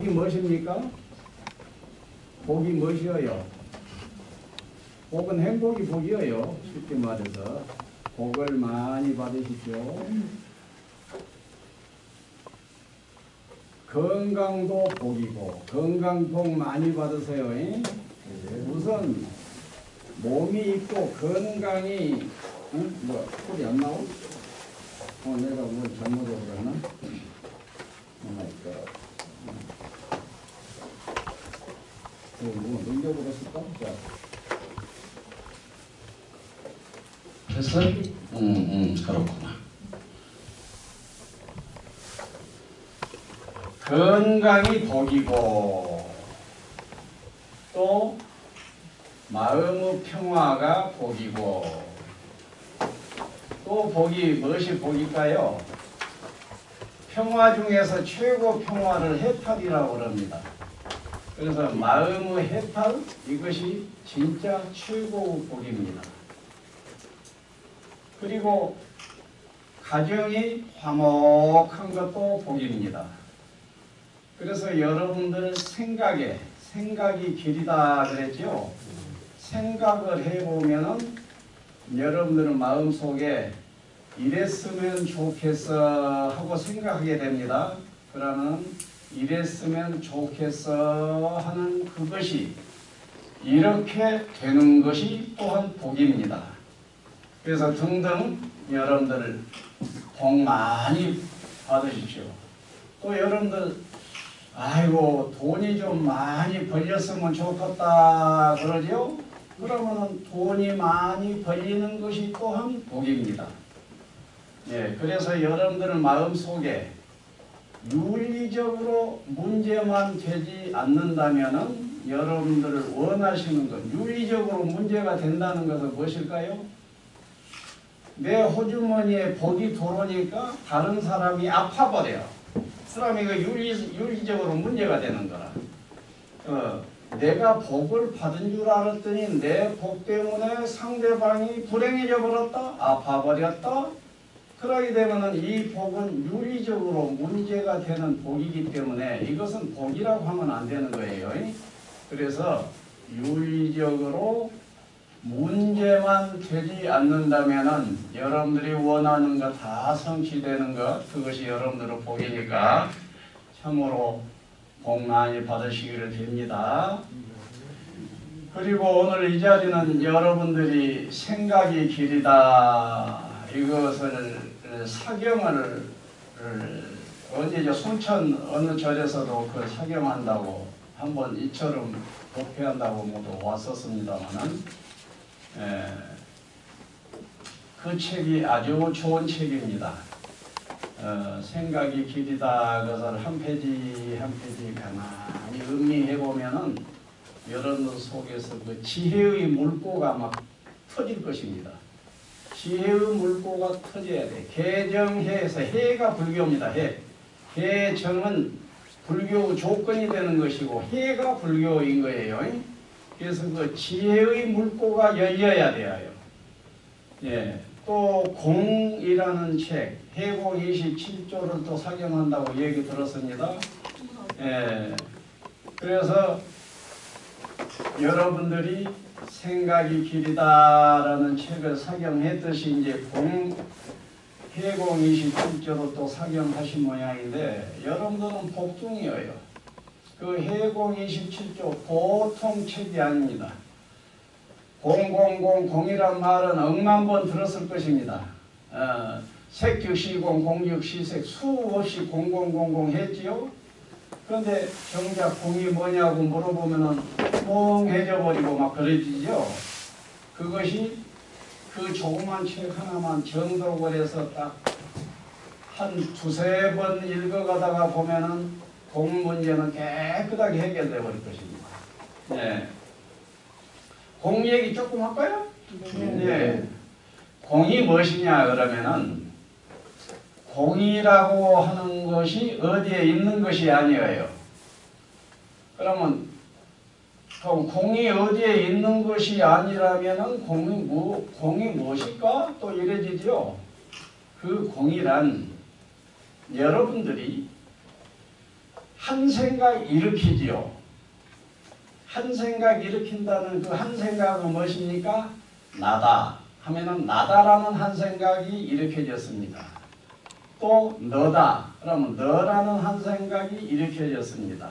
복이 무엇입니까? 복이 무엇이어요? 복은 행복이 복이에요. 쉽게 말해서 복을 많이 받으십시오. 건강도 복이고 건강복 많이 받으세요. 우선 몸이 있고 건강이 뭐 소리 안 나오? 내가 뭘 잘못하고 그러나? 뭐 넘겨보겠을까? 자. 됐어? 그렇구나. 건강이 복이고 또 마음의 평화가 복이고 또 복이 무엇이 복일까요? 평화 중에서 최고 평화를 해탈이라고 합니다. 그래서 마음의 해탈 이것이 진짜 최고 복입니다. 그리고 가정이 화목한 것도 복입니다. 그래서 여러분들 생각이 길이다 그랬죠. 생각을 해보면은 여러분들은 마음속에 이랬으면 좋겠어 하고 생각하게 됩니다. 그러면 이랬으면 좋겠어 하는 그것이 이렇게 되는 것이 또한 복입니다. 그래서 등등 여러분들 복 많이 받으십시오. 또 여러분들 아이고 돈이 좀 많이 벌렸으면 좋겠다 그러죠? 그러면은 돈이 많이 벌리는 것이 또한 복입니다. 예, 그래서 여러분들은 마음속에 윤리적으로 문제만 되지 않는다면은 여러분들을 원하시는 것, 윤리적으로 문제가 된다는 것은 무엇일까요? 내 호주머니에 복이 들어오니까 다른 사람이 아파버려요. 사람이 그 윤리적으로 문제가 되는 거라. 내가 복을 받은 줄 알았더니 내 복 때문에 상대방이 불행해져 버렸다, 아파버렸다. 그러게 되면은 이 복은 윤리적으로 문제가 되는 복이기 때문에 이것은 복이라고 하면 안 되는 거예요. 그래서 윤리적으로 문제만 되지 않는다면은 여러분들이 원하는 것 다 성취되는 것, 그것이 여러분들의 복이니까 참으로 복 많이 받으시기를 빕니다. 그리고 오늘 이 자리는 여러분들이 생각이 길이다 이것을 사경을 언제죠? 순천 어느 절에서도 그 사경한다고 한번 이처럼 복회한다고 모두 왔었습니다만은 그 책이 아주 좋은 책입니다. 생각이 길이다 그것을 한 페이지 한 페이지 가만히 음미해 보면은 여러분들 속에서 그 지혜의 물고가 막 터질 것입니다. 지혜의 물고가 터져야 돼. 개정해에서 해가 불교입니다. 해정은 불교 조건이 되는 것이고 해가 불교인 거예요. 그래서 그 지혜의 물고가 열려야 돼요. 예. 또 공이라는 책, 해공 27조를 또 사경한다고 얘기 들었습니다. 예. 그래서 여러분들이 생각이 길이다라는 책을 사경했듯이 이제 해공 27조로 또 사경하신 모양인데 여러분들은 복중이에요. 그 해공 27조 보통 책이 아닙니다. 0000이란 말은 억만 번 들었을 것입니다. 색즉시공, 공즉시색 수없이 0000 했지요. 그런데 정작 공이 뭐냐고 물어보면은 멍해져 버리고 막 그러지죠. 그것이 그 조그만 책 하나만 정독을 해서 딱 한 두세 번 읽어가다가 보면은 공 문제는 깨끗하게 해결돼 버릴 것입니다. 네. 공 얘기 조금 할까요? 네. 공이 무엇이냐 그러면은 공이라고 하는 것이 어디에 있는 것이 아니에요. 그러면 공이 어디에 있는 것이 아니라면은 공이 무엇일까? 또 이래지죠. 그 공이란 여러분들이 한 생각 일으키지요. 한 생각 일으킨다는 그 한 생각은 무엇입니까? 나다 하면은 나다라는 한 생각이 일으켜졌습니다. 또 너다 그러면 너라는 한 생각이 일으켜졌습니다.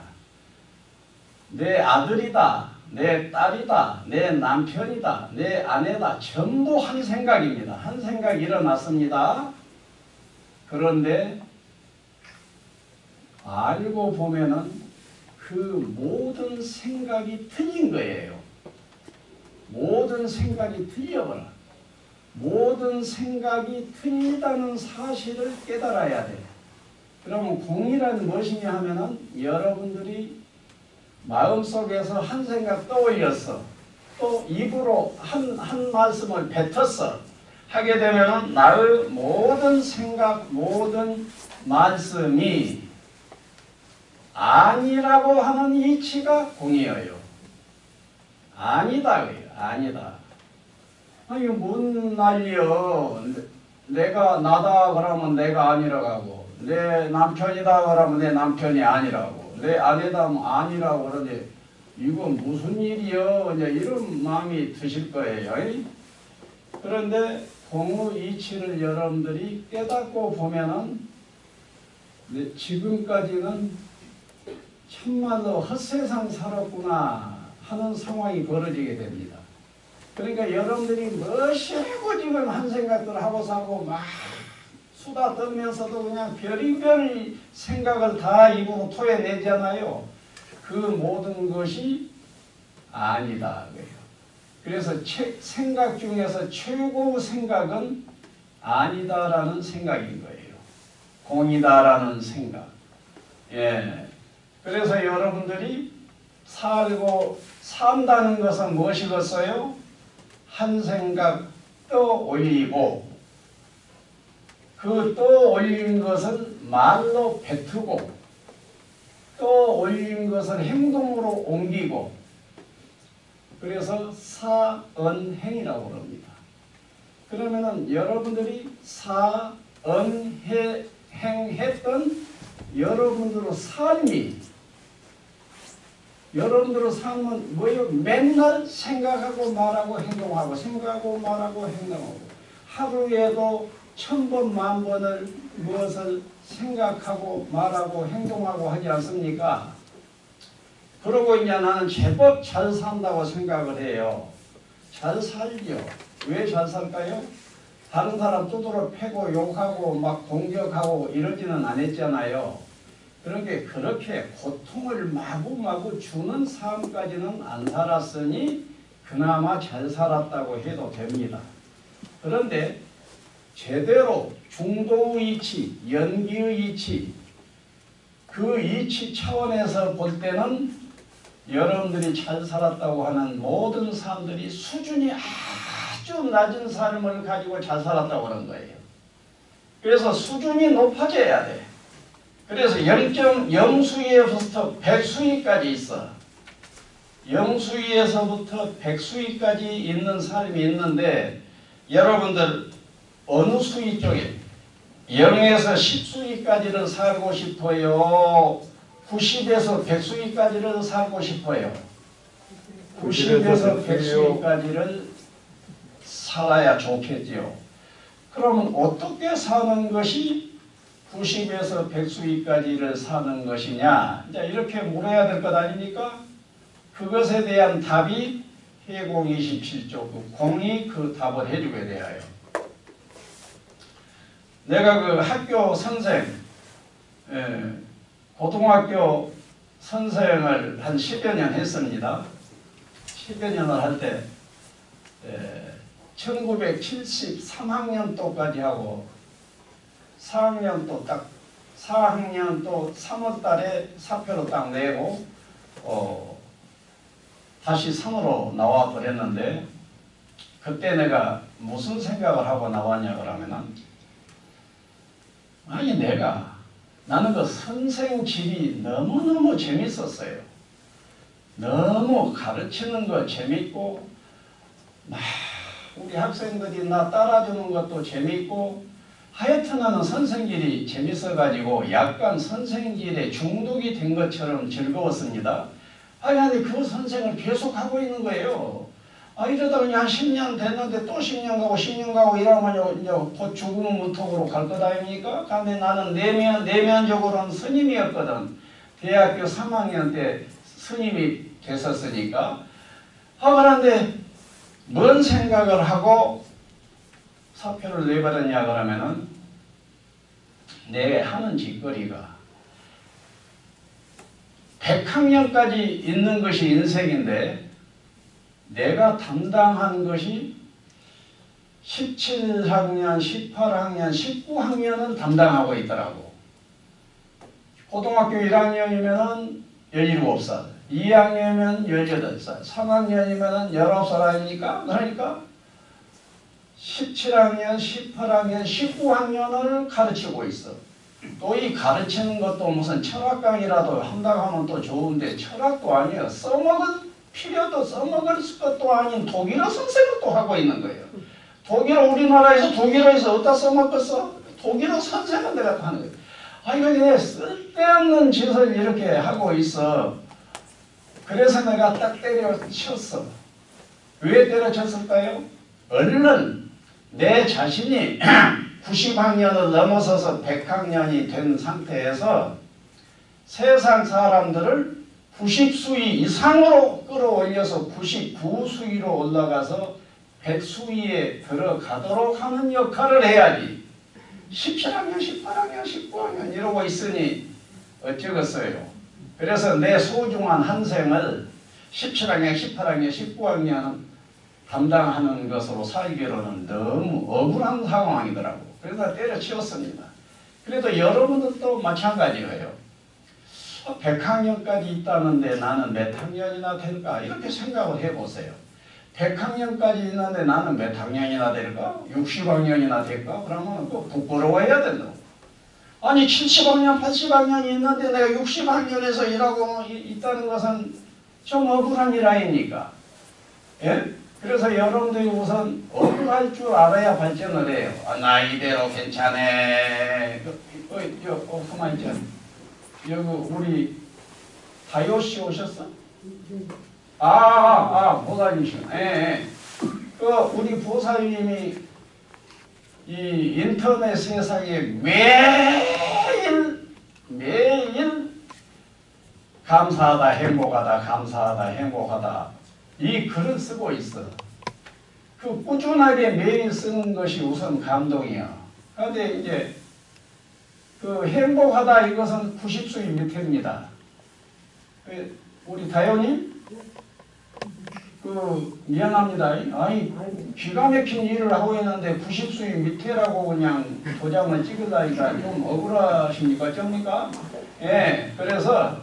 내 아들이다, 내 딸이다, 내 남편이다, 내 아내다 전부 한 생각입니다. 한 생각이 일어났습니다. 그런데 알고 보면은 그 모든 생각이 틀린 거예요. 모든 생각이 틀려버려. 모든 생각이 틀리다는 사실을 깨달아야 돼. 그러면 공이란 무엇이냐 하면은 여러분들이 마음속에서 한 생각 떠올렸어. 또 입으로 한 말씀을 뱉었어. 하게 되면은 나의 모든 생각, 모든 말씀이 아니라고 하는 이치가 공이에요. 아니다. 아니다. 아니 뭔 난리여. 내가 나다 그러면 내가 아니라고 하고 내 남편이다 그러면 내 남편이 아니라고 내 아내다 하면 아니라고 그러는데 이건 무슨 일이여. 이제 이런 마음이 드실 거예요. 그런데 공의 이치를 여러분들이 깨닫고 보면은 지금까지는 참말로 헛세상 살았구나 하는 상황이 벌어지게 됩니다. 그러니까 여러분들이 멋있고 지금 한 생각들 하고 사고 막 수다 떨면서도 그냥 별의별 생각을 다 입으로 토해내잖아요. 그 모든 것이 아니다. 그래서 생각 중에서 최고 생각은 아니다라는 생각인 거예요. 공이다라는 생각. 예. 그래서 여러분들이 살고 산다는 것은 무엇이겠어요? 한 생각 떠올리고 그 떠올린 것은 말로 뱉고 떠올린 것을 행동으로 옮기고 그래서 사언행이라고 합니다. 그러면은 여러분들이 사언행했던 여러분들의 삶은 뭐예요? 맨날 생각하고 말하고 행동하고 생각하고 말하고 행동하고 하루에도 1000번 만번을 무엇을 생각하고 말하고 행동하고 하지 않습니까? 그러고 이제 나는 제법 잘 산다고 생각을 해요. 잘 살죠. 왜 잘 살까요? 다른 사람 두드러 패고 욕하고 막 공격하고 이러지는 않았잖아요. 그렇게 고통을 마구마구 주는 삶까지는 안 살았으니 그나마 잘 살았다고 해도 됩니다. 그런데 제대로 중도의 이치, 연기의 이치, 그 이치 차원에서 볼 때는 여러분들이 잘 살았다고 하는 모든 사람들이 수준이 아주 낮은 삶을 가지고 잘 살았다고 하는 거예요. 그래서 수준이 높아져야 돼. 그래서 0수위에서부터 100수위까지 있어. 0수위에서부터 100수위까지 있는 사람이 있는데 여러분들 어느 수위 쪽에 0에서 10수위까지를 살고 싶어요? 90에서 100수위까지를 살고 싶어요? 90에서 100수위까지를 살아야 좋겠지요. 그러면 어떻게 사는 것이 90에서 100수위까지를 사는 것이냐? 이제 이렇게 물어야 될 것 아닙니까? 그것에 대한 답이 해공 27조 그 공이 그 답을 해주게 돼요. 내가 그 학교 선생, 고등학교 선생을 한 10여 년 했습니다. 10여 년을 할 때 1973학년도까지 하고 4학년 또 3월 달에 사표로 딱 내고 다시 산으로 나와 버렸는데 그때 내가 무슨 생각을 하고 나왔냐 그러면은 나는 그 선생질이 너무너무 재밌었어요. 너무 가르치는 거 재밌고 우리 학생들이 나 따라주는 것도 재밌고 하여튼 나는 선생길이 재밌어가지고 약간 선생길에 중독이 된 것처럼 즐거웠습니다. 아니 그 선생을 계속하고 있는 거예요. 이러다 그냥 한 10년 됐는데 또 10년 가고 10년 가고 이러면 이제 곧 죽음의 문턱으로 갈 것 아닙니까? 근데 나는 내면적으로는 스님이었거든. 대학교 3학년 때 스님이 됐었으니까. 그런데 뭔 생각을 하고 사표를 내버렸냐 그러면은 내 하는 짓거리가 100학년까지 있는 것이 인생인데 내가 담당한 것이 17학년, 18학년, 19학년은 담당하고 있더라고. 고등학교 1학년이면 17살, 2학년이면 18살, 3학년이면 19살 아닙니까? 그러니까 17학년, 18학년, 19학년을 가르치고 있어. 또 이 가르치는 것도 무슨 철학 강의라도 한다고 하면 또 좋은데 철학도 아니에요. 써먹을 필요도 써먹을 것도 아닌 독일어 선생을 또 하고 있는 거예요. 독일어 우리나라에서 독일어에서 어디다 써먹겠어? 독일어 선생은 내가 하는 거예요. 이거 그냥 쓸데없는 짓을 이렇게 하고 있어. 그래서 내가 딱 때려쳤어. 왜 때려쳤을까요? 얼른 내 자신이 90학년을 넘어서서 100학년이 된 상태에서 세상 사람들을 90수위 이상으로 끌어올려서 99수위로 올라가서 100수위에 들어가도록 하는 역할을 해야지. 17학년, 18학년, 19학년 이러고 있으니 어쩌겠어요. 그래서 내 소중한 한 생을 17학년, 18학년, 19학년 담당하는 것으로 살기로는 너무 억울한 상황이더라고. 그래서 때려치웠습니다. 그래도 여러분들도 마찬가지예요. 100학년까지 있다는데 나는 몇 학년이나 될까? 이렇게 생각을 해보세요. 100학년까지 있는데 나는 몇 학년이나 될까? 60학년이나 될까? 그러면 또 부끄러워해야 된다고. 아니 70학년, 80학년이 있는데 내가 60학년에서 일하고 있다는 것은 좀 억울한 일 아닙니까? 예? 그래서 여러분들이 우선 억울할 줄 알아야 발전을 해요. 나 이대로 괜찮네. 가만히 있자. 여기 우리 다요씨 오셨어? 보살님이시구나. 예. 우리 보살님이 이 인터넷 세상에 매일 감사하다, 행복하다, 감사하다, 행복하다 이 글을 쓰고 있어. 그 꾸준하게 매일 쓰는 것이 우선 감동이야. 그런데 이제 그 행복하다 이것은 90수위 밑에입니다. 우리 다요님? 미안합니다. 아니 기가 막힌 일을 하고 있는데 90수위 밑에라고 그냥 도장을 찍으려니까 좀 억울하십니까? 어쩝니까? 예, 그래서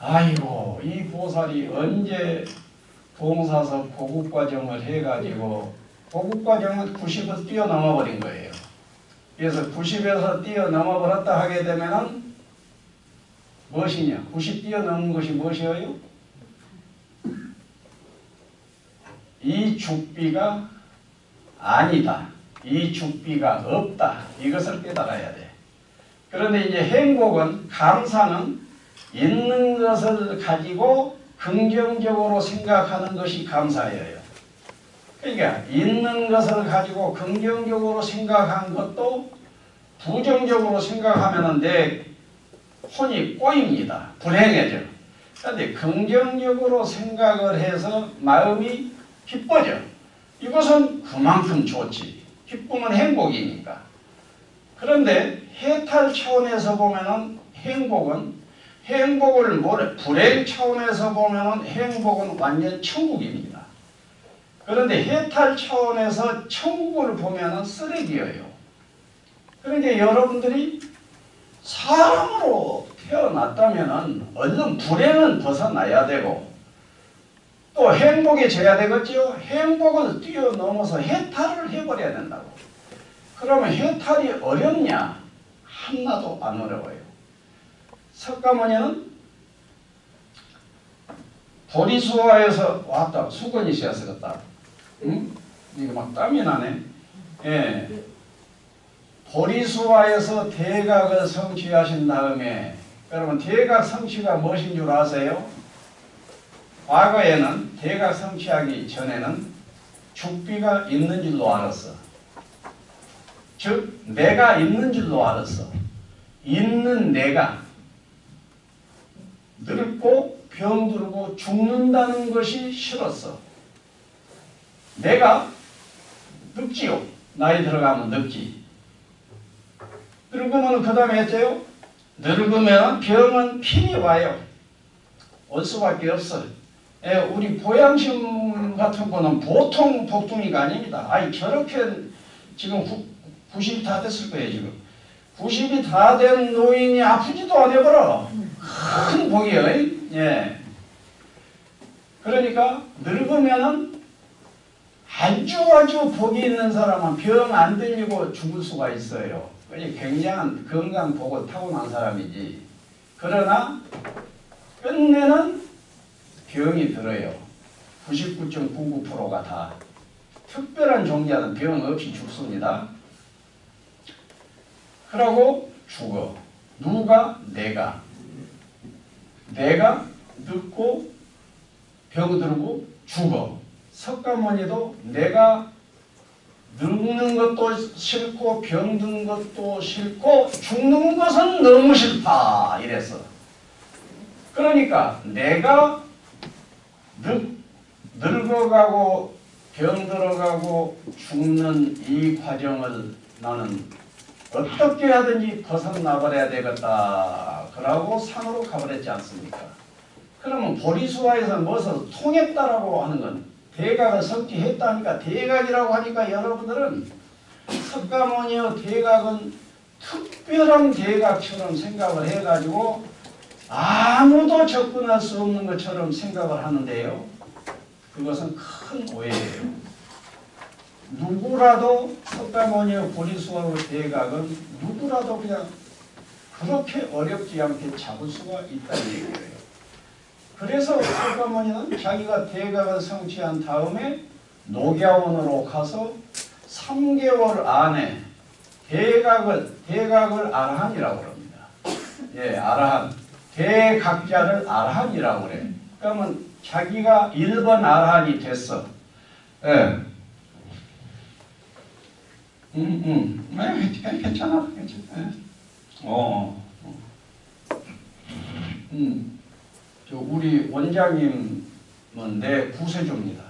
아이고 이 보살이 언제 동사서 고급과정을 해가지고 고급과정은 90을 뛰어넘어 버린 거예요. 그래서 90에서 뛰어넘어 버렸다 하게 되면은 무엇이냐? 90 뛰어넘은 것이 무엇이에요? 이 죽비가 아니다. 이 죽비가 없다. 이것을 깨달아야 돼. 그런데 이제 행복은, 감사는 있는 것을 가지고 긍정적으로 생각하는 것이 감사예요. 그러니까 있는 것을 가지고 긍정적으로 생각한 것도 부정적으로 생각하면 내 혼이 꼬입니다. 불행해져. 그런데 긍정적으로 생각을 해서 마음이 기뻐져. 이것은 그만큼 좋지. 기쁨은 행복이니까. 그런데 해탈 차원에서 보면은 행복을 불행 차원에서 보면은 행복은 완전 천국입니다. 그런데 해탈 차원에서 천국을 보면은 쓰레기예요. 그러니까 여러분들이 사람으로 태어났다면은 얼른 불행은 벗어나야 되고 또 행복해져야 되겠죠. 행복을 뛰어넘어서 해탈을 해버려야 된다고. 그러면 해탈이 어렵냐? 하나도 안 어려워요. 석가모니는 보리수화에서 왔다. 수건이 씌었었다. 응? 이게 막 땀이 나네. 예. 보리수화에서 대각을 성취하신 다음에 여러분 대각 성취가 무엇인 줄 아세요? 과거에는 대각 성취하기 전에는 죽비가 있는 줄로 알았어. 즉 내가 있는 줄로 알았어. 있는 내가 늙고 병들고 죽는다는 것이 싫었어. 내가 늙지요. 나이 들어가면 늙지. 늙으면 그 다음에 했죠? 늙으면 병은 핀이 와요. 올 수밖에 없어. 우리 보양식 같은 거는 보통 복둥이가 아닙니다. 아니 저렇게 지금 90이 다 됐을 거예요. 지금 90이 다 된 노인이 아프지도 않아버려. 큰 복이에요. 예. 그러니까 늙으면은 아주 복이 있는 사람은 병 안 들리고 죽을 수가 있어요. 굉장한 건강 복을 타고난 사람이지. 그러나 끝내는 병이 들어요. 99.99%가 다. 특별한 종자는 병 없이 죽습니다. 그러고 죽어. 누가? 내가. 내가 늙고 병들고 죽어. 석가모니도 내가 늙는 것도 싫고 병든 것도 싫고 죽는 것은 너무 싫다 이랬어. 그러니까 내가 늙어가고 병들어가고 죽는 이 과정을 나는 어떻게 하든지 벗어나버려야 되겠다. 그러고 산으로 가버렸지 않습니까? 그러면 보리수화에서 무엇을 통했다라고 하는 건 대각을 성취했다니까 대각이라고 하니까 여러분들은 석가모니의 대각은 특별한 대각처럼 생각을 해가지고 아무도 접근할 수 없는 것처럼 생각을 하는데요. 그것은 큰 오해예요. 누구라도 석가모니의 보리수화의 대각은 누구라도 그냥 그렇게 어렵지 않게 잡을 수가 있다는 얘기예요. 그래서 석가모니는 자기가 대각을 성취한 다음에 녹야원으로 가서 3개월 안에 대각을 아라한이라고 합니다. 예, 아라한. 대각자를 아라한이라고 그래. 그러면 자기가 1번 아라한이 됐어. 예. 괜찮아. 우리 원장님은 내 구세주입니다.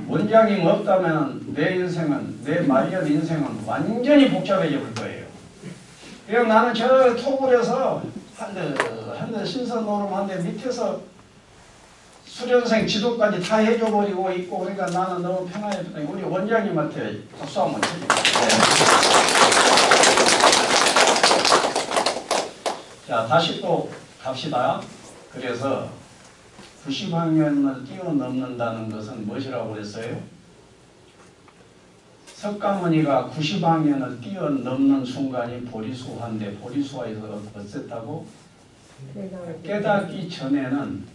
원장님 없다면 내 인생은, 내 말년 인생은 완전히 복잡해져 볼 거예요. 그냥 나는 저 토굴에서 한대 신선 노름한데 밑에서 수련생 지도까지 다 해줘버리고 있고 그러니까 나는 너무 편안했더니 우리 원장님한테 박수 한번 쳐주세요. 자, 다시 또 갑시다. 그래서 90학년을 뛰어넘는다는 것은 무엇이라고 그랬어요? 석가모니가 90학년을 뛰어넘는 순간이 보리수화인데 보리수화에서 어쨌다고? 깨닫기 전에는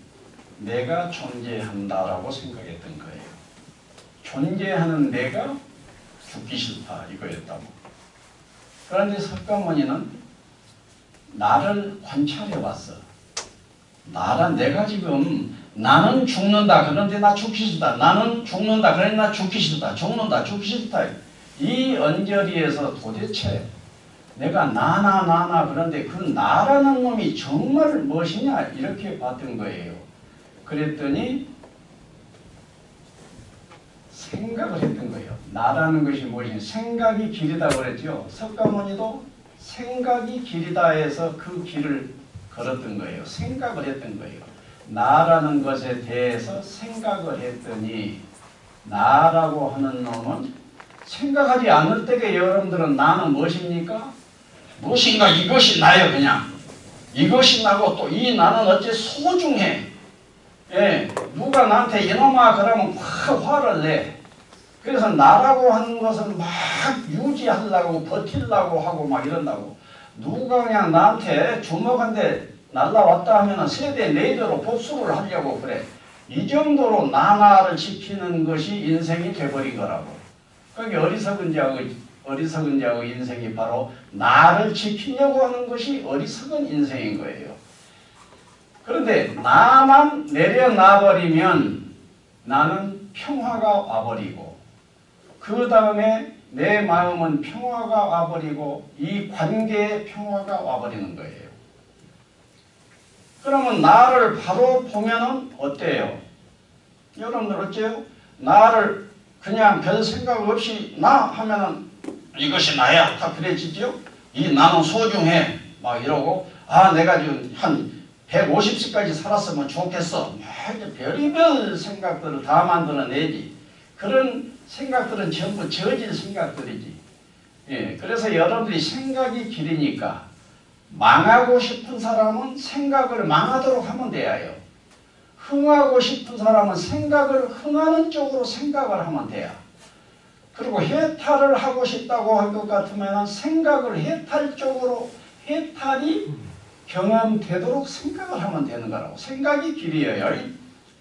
내가 존재한다라고 생각했던 거예요. 존재하는 내가 죽기 싫다 이거였다고. 그런데 석가모니는 나를 관찰해 봤어. 내가 지금 나는 죽는다 그런데 나 죽기 싫다. 나는 죽는다 그런데 나 죽기 싫다. 죽는다 죽기 싫다. 이 언저리에서 도대체 내가 나나 그런데 그 나라는 놈이 정말 무엇이냐 이렇게 봤던 거예요. 그랬더니 생각을 했던 거예요. 나라는 것이 무엇이냐. 생각이 길이다 그랬죠. 석가모니도 생각이 길이다 해서 그 길을 걸었던 거예요. 생각을 했던 거예요. 나라는 것에 대해서 생각을 했더니 나라고 하는 놈은 생각하지 않을 때에 여러분들은 나는 무엇입니까? 무엇인가 이것이 나요. 그냥 이것이 나고 또 이 나는 어째 소중해. 예, 누가 나한테 이놈아 그러면 확 화를 내. 그래서 나라고 하는 것은 막 유지하려고 버틸려고 하고 막 이런다고. 누가 그냥 나한테 주먹 한 대 날라왔다 하면 세대 네대로 복수를 하려고 그래. 이 정도로 나나를 지키는 것이 인생이 돼버린 거라고. 그게 어리석은 자의 어리석은 자의 인생이 바로 나를 지키려고 하는 것이 어리석은 인생인 거예요. 그런데 나만 내려놔버리면 나는 평화가 와버리고 그 다음에 내 마음은 평화가 와버리고 이 관계에 평화가 와버리는 거예요. 그러면 나를 바로 보면은 어때요? 여러분들 어째요? 나를 그냥 별 생각 없이 나 하면은 이것이 나야 다 그래지죠? 이 나는 소중해 막 이러고 아 내가 지금 한 150세까지 살았으면 좋겠어. 별의별 생각들을 다 만들어내지. 그런 생각들은 전부 저질 생각들이지. 예, 그래서 여러분들이 생각이 길으니까 망하고 싶은 사람은 생각을 망하도록 하면 돼요. 흥하고 싶은 사람은 생각을 흥하는 쪽으로 생각을 하면 돼요. 그리고 해탈을 하고 싶다고 할 것 같으면 생각을 해탈 쪽으로 해탈이 경험되도록 생각을 하면 되는 거라고. 생각이 길이에요.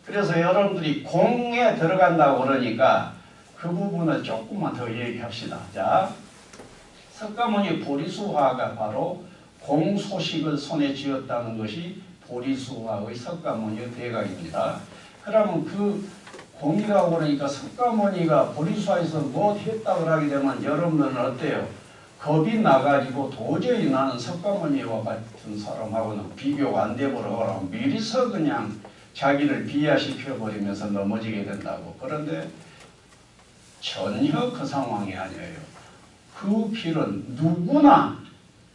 그래서 여러분들이 공에 들어간다고 그러니까 그 부분을 조금만 더 얘기합시다. 자, 석가모니 보리수화가 바로 공소식을 손에 쥐었다는 것이 보리수화의 석가모니의 대각입니다. 그러면 그 공이라고 그러니까 석가모니가 보리수화에서 뭐 했다고 하게 되면 여러분들은 어때요? 겁이 나가지고 도저히 나는 석가모니와 같은 사람하고는 비교가 안 되버려. 미리서 그냥 자기를 비하시켜버리면서 넘어지게 된다고. 그런데 전혀 그 상황이 아니에요. 그 길은 누구나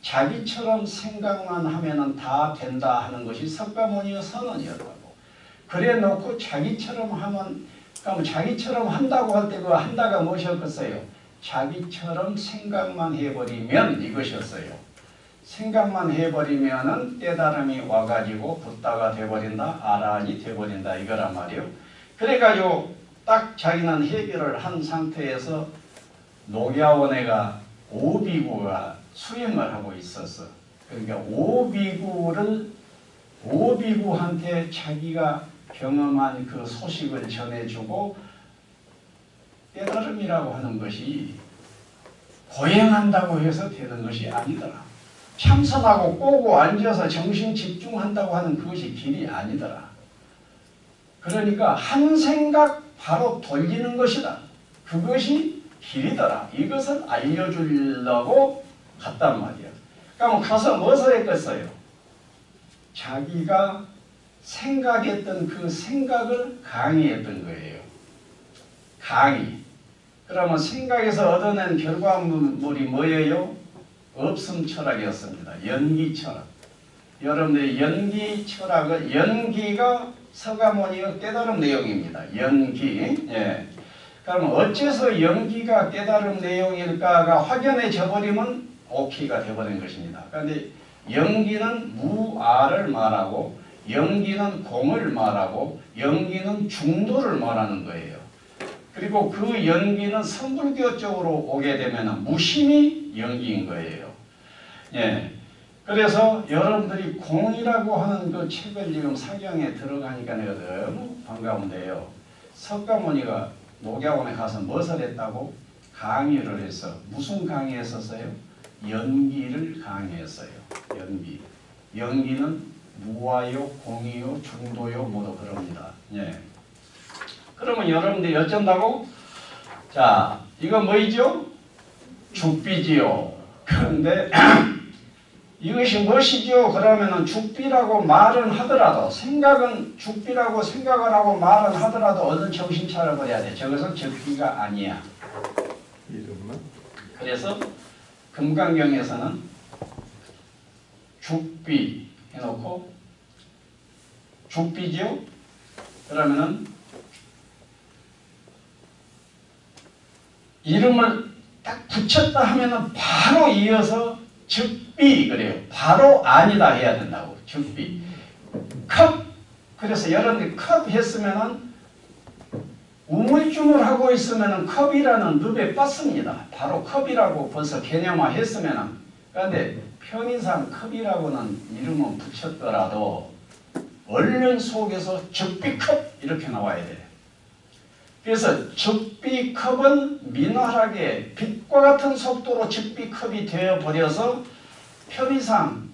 자기처럼 생각만 하면 다 된다 하는 것이 석가모니의 선언이었다고. 그래 놓고 자기처럼 하면, 그러면 자기처럼 한다고 할 때 그 한다가 무엇이었겠어요? 자기처럼 생각만 해버리면 이것이었어요. 생각만 해버리면은 깨달음이 와가지고 붓다가 돼버린다, 아라한이 돼버린다 이거란 말이에요. 그래가지고 딱 자기는 해결을 한 상태에서 녹야원회가 오비구가 수행을 하고 있었어. 그러니까 오비구한테 자기가 경험한 그 소식을 전해주고 깨달음이라고 하는 것이 고행한다고 해서 되는 것이 아니더라. 참선하고 꼬고 앉아서 정신 집중한다고 하는 그것이 길이 아니더라. 그러니까 한 생각 바로 돌리는 것이다. 그것이 길이더라. 이것을 알려주려고 갔단 말이야. 그럼 가서 무엇을 했겠어요? 자기가 생각했던 그 생각을 강의했던 거예요. 강의. 그러면 생각에서 얻어낸 결과물이 뭐예요? 없음 철학이었습니다. 연기 철학. 여러분들이 연기 철학을, 연기가 석가모니의 깨달음 내용입니다. 연기. 예. 그러면 어째서 연기가 깨달음 내용일까가 확연해져 버리면 오키가 되어버린 것입니다. 그런데 연기는 무아를 말하고, 연기는 공을 말하고, 연기는 중도를 말하는 거예요. 그리고 그 연기는 선불교 쪽으로 오게 되면 무심이 연기인 거예요. 예. 그래서 여러분들이 공이라고 하는 그 책을 지금 사경에 들어가니까 내가 너무 반가운데요. 석가모니가 녹야원에 가서 무엇을 했다고? 강의를 해서. 무슨 강의했었어요? 연기를 강의했어요. 연기. 연기는 무아요, 공이요, 중도요 모두 그럽니다. 예. 그러면 여러분들이 어쩐다고? 자, 이건 뭐이죠? 죽비지요. 그런데 이것이 무엇이죠? 그러면은 죽비라고 말은 하더라도, 생각은 죽비라고 생각을 하고 말은 하더라도 얼른 정신 차려버려야 돼. 저것은 적비가 아니야. 그래서 금강경에서는 죽비 해놓고, 죽비죠? 그러면은 이름을 딱 붙였다 하면은 바로 이어서 즉비 그래요. 바로 아니다 해야 된다고. 즉비. 컵. 그래서 여러분들이 컵 했으면은 우물쭈물하고 있으면은 컵이라는 늪에 빠습니다. 바로 컵이라고 벌써 개념화 했으면은. 그런데 편의상 컵이라고는 이름은 붙였더라도 얼른 속에서 즉비컵 이렇게 나와야 돼. 그래서 즉비컵은 민활하게 빛 빛과 같은 속도로 즉비컵이 되어버려서 편의상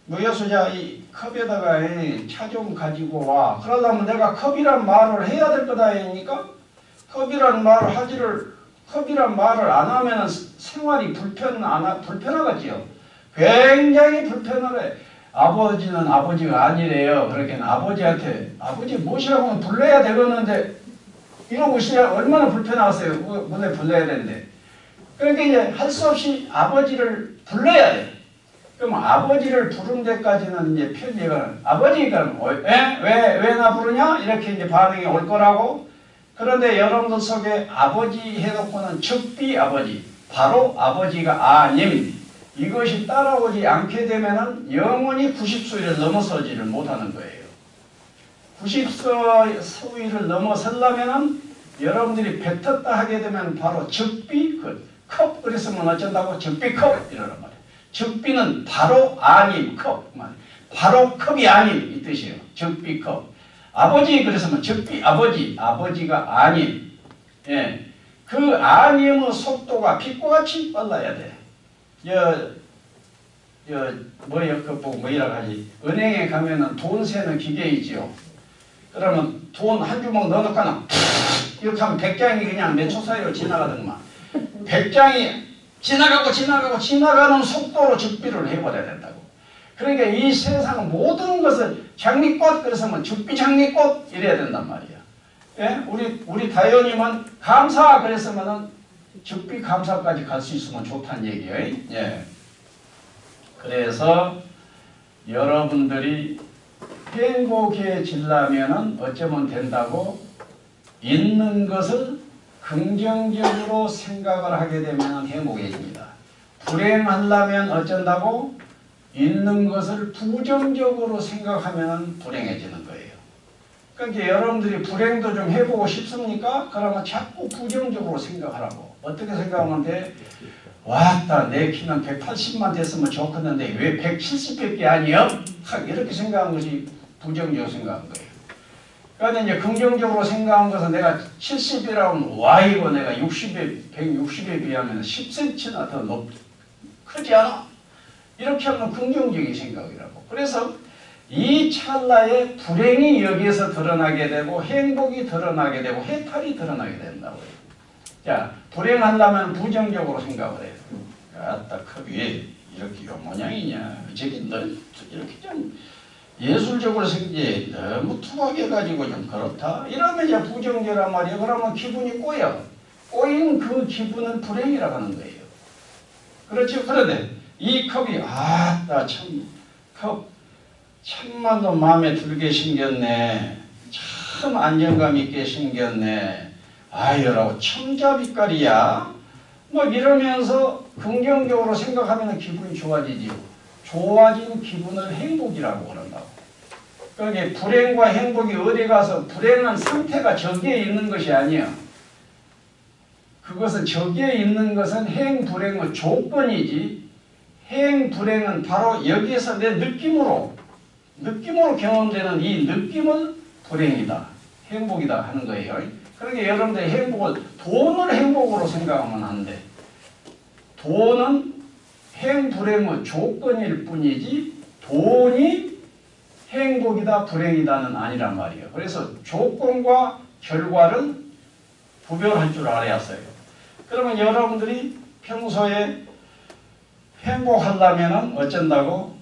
무여수자 이 컵에다가 차 좀 가지고 와. 그러려면 내가 컵이란 말을 해야 될 거다 아닙니까? 컵이란 말을 컵이란 말을 안 하면 생활이 불편하겠지요. 굉장히 불편하래. 아버지는 아버지가 아니래요. 그렇게는 아버지한테 아버지 모시라고 불러야 되겠는데 이러고 있어야 얼마나 불편하겠어요. 문에 불러야 되는데. 그러니까 이제 할 수 없이 아버지를 불러야 돼. 그럼 아버지를 부른 데까지는 이제 편리가 아버지가 왜 나 부르냐 이렇게 이제 반응이 올 거라고. 그런데 여러분들 속에 아버지 해놓고는 즉비 아버지 바로 아버지가 아님 이것이 따라오지 않게 되면은 영원히 90수위를 넘어서지를 못하는 거예요. 90수위를 넘어서려면은 여러분들이 뱉었다 하게 되면 바로 즉비 컵 그랬으면 어쩐다고 즉비 컵 이러란 말이에요. 즉비는 바로 아님 컵 바로 컵이 아님 이 뜻이에요. 즉비 컵. 아버지 그랬으면 즉비 아버지가 아님. 예. 그 아님의 속도가 빛과 같이 빨라야 돼. 뭐이라고 하지? 은행에 가면은 돈 세는 기계 있지요. 그러면 돈 한 주먹 넣어놓고는 이렇게 하면 100장이 그냥 몇 초 사이로 지나가더만. 100장이 지나가는 속도로 즉비를 해버려야 된다고. 그러니까 이 세상 모든 것을 장미꽃 그래서면 즉비 장미꽃 이래야 된단 말이야. 예? 우리 다연이면 감사 그랬으면은 즉비 감사까지 갈 수 있으면 좋다는 얘기예요. 예. 그래서 여러분들이 행복해지려면은 어쩌면 된다고 있는 것을 긍정적으로 생각을 하게 되면 행복해집니다. 불행하려면 어쩐다고 있는 것을 부정적으로 생각하면 불행해지는 거예요. 그러니까 여러분들이 불행도 좀 해보고 싶습니까? 그러면 자꾸 부정적으로 생각하라고. 어떻게 생각하면 돼? 왔다 내 키는 180만 됐으면 좋겠는데 왜 170밖에 아니야? 이렇게 생각한 것이 부정적으로 생각한 거예요. 그러니까 이제 긍정적으로 생각한 것은 내가 70이라면 와 이거 내가 160에 비하면 10cm나 더 크지 않아? 이렇게 하면 긍정적인 생각이라고. 그래서 이 찰나에 불행이 여기에서 드러나게 되고 행복이 드러나게 되고 해탈이 드러나게 된다고요. 자, 불행하려면 부정적으로 생각을 해요. 아따 컵이 왜 이렇게 요 모양이냐. 저기 너 이렇게 좀 예술적으로 생기지 너무 투박해 가지고 좀 그렇다. 이러면 이제 부정적이란 말이에요. 그러면 기분이 꼬여. 꼬인 그 기분은 불행이라고 하는 거예요. 그렇죠? 그런데 이 컵이 아따 컵 참만도 마음에 들게 생겼네. 참 안정감 있게 생겼네. 아유라고 청자빛깔이야. 막 이러면서 긍정적으로 생각하면 기분이 좋아지지요. 좋아진 기분을 행복이라고 그런다고. 그러니까 불행과 행복이 어디 가서 불행한 상태가 저기에 있는 것이 아니야. 그것은 저기에 있는 것은 행불행의 조건이지 행불행은 바로 여기에서 내 느낌으로 경험되는 이 느낌은 불행이다. 행복이다 하는 거예요. 그러니까 여러분들이 행복을 돈을 행복으로 생각하면 안 돼. 돈은 행불행의 조건일 뿐이지 돈이 행복이다 불행이다는 아니란 말이에요. 그래서 조건과 결과를 구별할 줄 알아야 써요. 그러면 여러분들이 평소에 행복하려면 어쩐다고?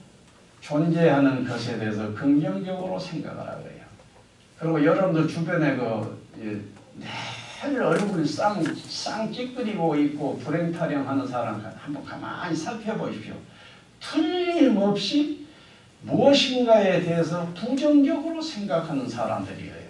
존재하는 것에 대해서 긍정적으로 생각을 하고요. 그리고 여러분들 주변에 늘 얼굴이 쌍 찌끄리고 있고 불행타령하는 사람 한번 가만히 살펴보십시오. 틀림없이 무엇인가에 대해서 부정적으로 생각하는 사람들이에요.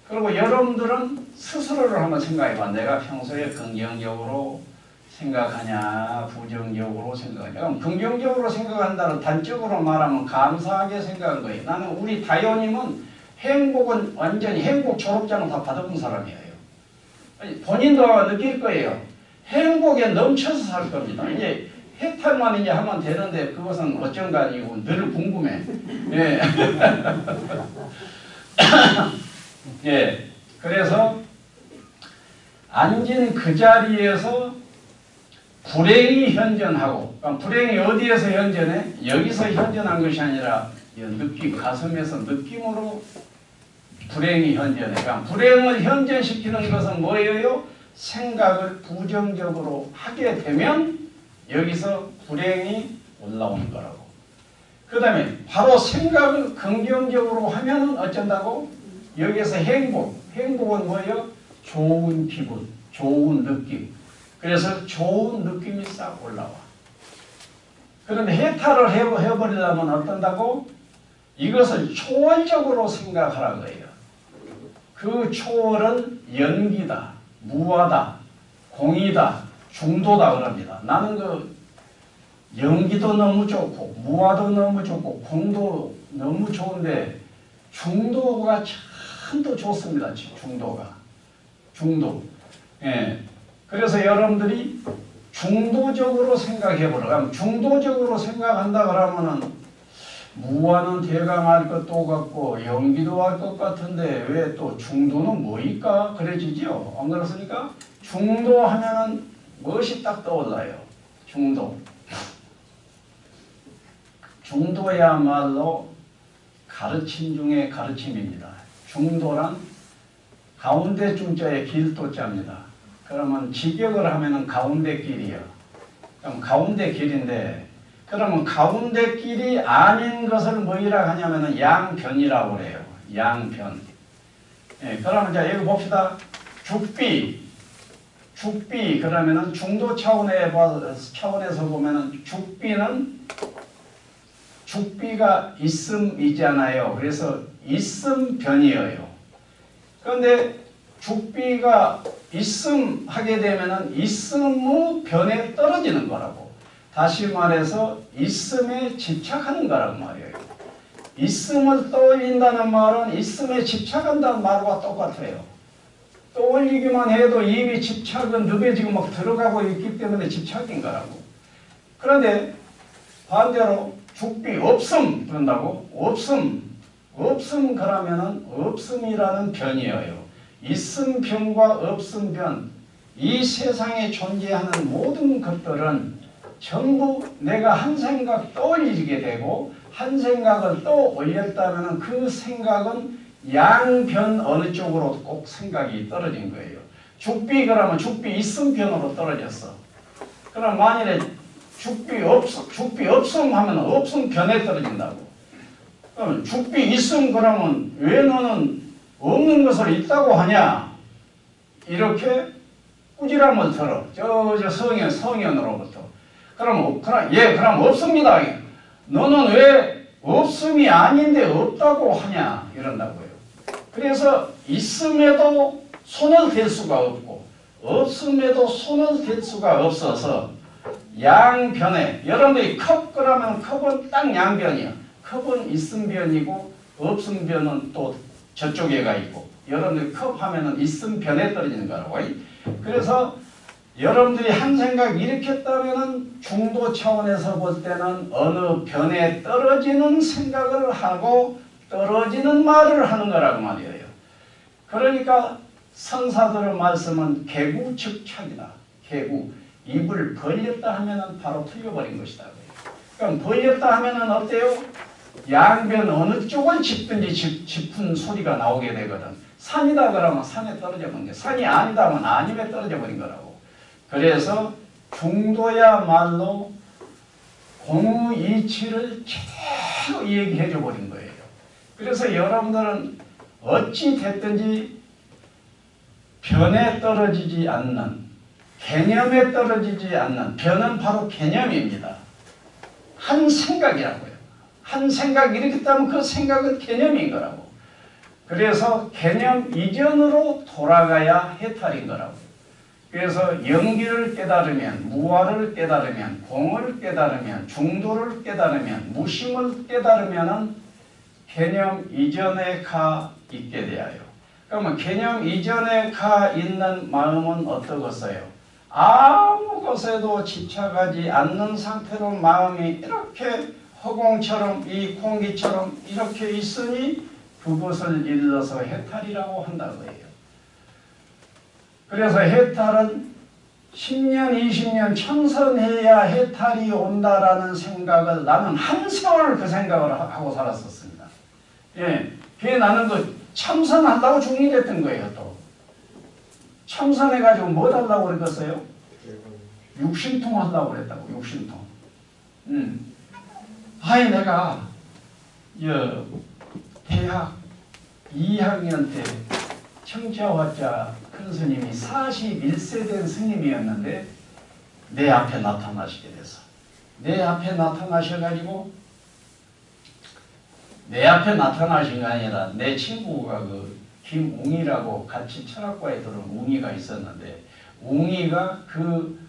그리고 여러분들은 스스로를 한번 생각해봐. 내가 평소에 긍정적으로 생각하냐 부정적으로 생각하냐. 그럼 긍정적으로 생각한다는 단적으로 말하면 감사하게 생각한 거예요. 나는 우리 다요님은 행복은 완전히 행복 졸업장을 다 받아본 사람이에요. 본인도 느낄 거예요. 행복에 넘쳐서 살 겁니다. 이제 해탈만 이제 하면 되는데 그것은 어쩐가 아니고 늘 궁금해. 예. 예. 그래서 앉은 그 자리에서 불행이 현존하고, 그러니까 불행이 어디에서 현존해? 여기서 현존한 것이 아니라 느낌, 가슴에서 느낌으로 불행이 현존해. 그러니까 불행을 현존시키는 것은 뭐예요? 생각을 부정적으로 하게 되면 여기서 불행이 올라오는 거라고. 그 다음에 바로 생각을 긍정적으로 하면은 어쩐다고? 여기서 행복. 행복은 뭐예요? 좋은 기분, 좋은 느낌. 그래서 좋은 느낌이 싹 올라와. 그런데 해탈을 해버리려면 어떤다고? 이것을 초월적으로 생각하라는 거예요. 그 초월은 연기다, 무하다, 공이다, 중도다 그럽니다. 나는 그 연기도 너무 좋고 무화도 너무 좋고 공도 너무 좋은데 중도가 참 더 좋습니다. 중도가. 중도. 예. 그래서 여러분들이 중도적으로 생각해보라. 그럼 중도적으로 생각한다 그러면은 무화는 대강할 것도 같고 연기도 할 것 같은데 왜 또 중도는 뭐일까? 그래지죠. 안 그렇습니까? 중도 하면은 무엇이 딱 떠올라요? 중도. 중도야말로 가르침 중에 가르침입니다. 중도란 가운데 중자에 길도자입니다. 그러면 직역을 하면은 가운데 길이요. 그럼 가운데 길인데 그러면 가운데 길이 아닌 것을 뭐이라 하냐면은 양변이라고 그래요. 양변. 예, 그러면 자 여기 봅시다. 죽비. 죽비 그러면은 중도 차원에서 보면은 죽비가 있음이잖아요. 그래서 있음변이에요. 그런데 죽비가 있음 하게 되면은 있음의 변에 떨어지는 거라고. 다시 말해서 있음에 집착하는 거란 말이에요. 있음을 떠올린다는 말은 있음에 집착한다는 말과 똑같아요. 떠올리기만 해도 이미 집착은 늪에 지금 막 들어가고 있기 때문에 집착인 거라고. 그런데 반대로 죽비 없음 그런다고? 없음 그러면은 없음이라는 변이에요. 있음 변과 없음 변. 이 세상에 존재하는 모든 것들은 전부 내가 한 생각 떠올리게 되고 한 생각을 또 올렸다면 그 생각은 양변 어느 쪽으로 꼭 생각이 떨어진 거예요. 죽비 그러면 죽비 있음 변으로 떨어졌어. 그럼 만일에 죽비 없음 하면 없음 변에 떨어진다고. 그럼 죽비 있음 그러면 왜 너는 없는 것을 있다고 하냐? 이렇게 꾸지람을 들어. 저 성현으로부터. 그럼 없습니다. 너는 왜 없음이 아닌데 없다고 하냐? 이런다고요. 그래서 있음에도 손을 댈 수가 없고 없음에도 손을 댈 수가 없어서 양변에 여러분들이 컵 그러면 컵은 딱 양변이야. 컵은 있음변이고 없음변은 또 저쪽에가 있고 여러분들이 컵 하면은 있음변에 떨어지는 거라고. 그래서 여러분들이 한 생각 일으켰다면은 중도 차원에서 볼 때는 어느 변에 떨어지는 생각을 하고 떨어지는 말을 하는 거라고 말이에요. 그러니까 선사들의 말씀은 개구측착이다. 개구. 입을 벌렸다 하면은 바로 틀려버린 것이다. 그럼 벌렸다 하면은 어때요? 양변 어느 쪽을 짚든지 짚은 소리가 나오게 되거든. 산이다 그러면 산에 떨어져 버린 게, 산이 아니다 하면 아님에 떨어져 버린 거라고. 그래서 중도야말로 공의이치를 제대로 얘기해 줘 버린 거예요. 그래서 여러분들은 어찌 됐든지 변에 떨어지지 않는, 개념에 떨어지지 않는, 변은 바로 개념입니다. 한 생각이라고요. 한 생각 일으켰다면 그 생각은 개념인 거라고. 그래서 개념 이전으로 돌아가야 해탈인 거라고. 그래서 영기를 깨달으면, 무아를 깨달으면, 공을 깨달으면, 중도를 깨달으면, 무심을 깨달으면 개념 이전에 가 있게 되어요. 그러면 개념 이전에 가 있는 마음은 어떠겠어요? 아무 것에도 집착하지 않는 상태로 마음이 이렇게 허공처럼 이 공기처럼 이렇게 있으니 그것을 일러서 해탈이라고 한다고 해요. 그래서 해탈은 10년, 20년 청선해야 해탈이 온다라는 생각을 나는 한 세월 그 생각을 하고 살았었습니다. 예, 그게 나는 그 참선한다고 중이 됐던 거예요. 또 참선해가지고 뭐 달라고 그랬겠어요? 육신통 하려고 그랬다고. 육신통. 아이 내가 대학 2학년 때 청자화자 큰 스님이 41세 된 스님이었는데 내 앞에 나타나시게 됐어. 내 앞에 나타나셔가지고 내 앞에 나타나신 게 아니라 내 친구가 그 김웅이라고 같이 철학과에 들어온 웅이가 있었는데 웅이가 그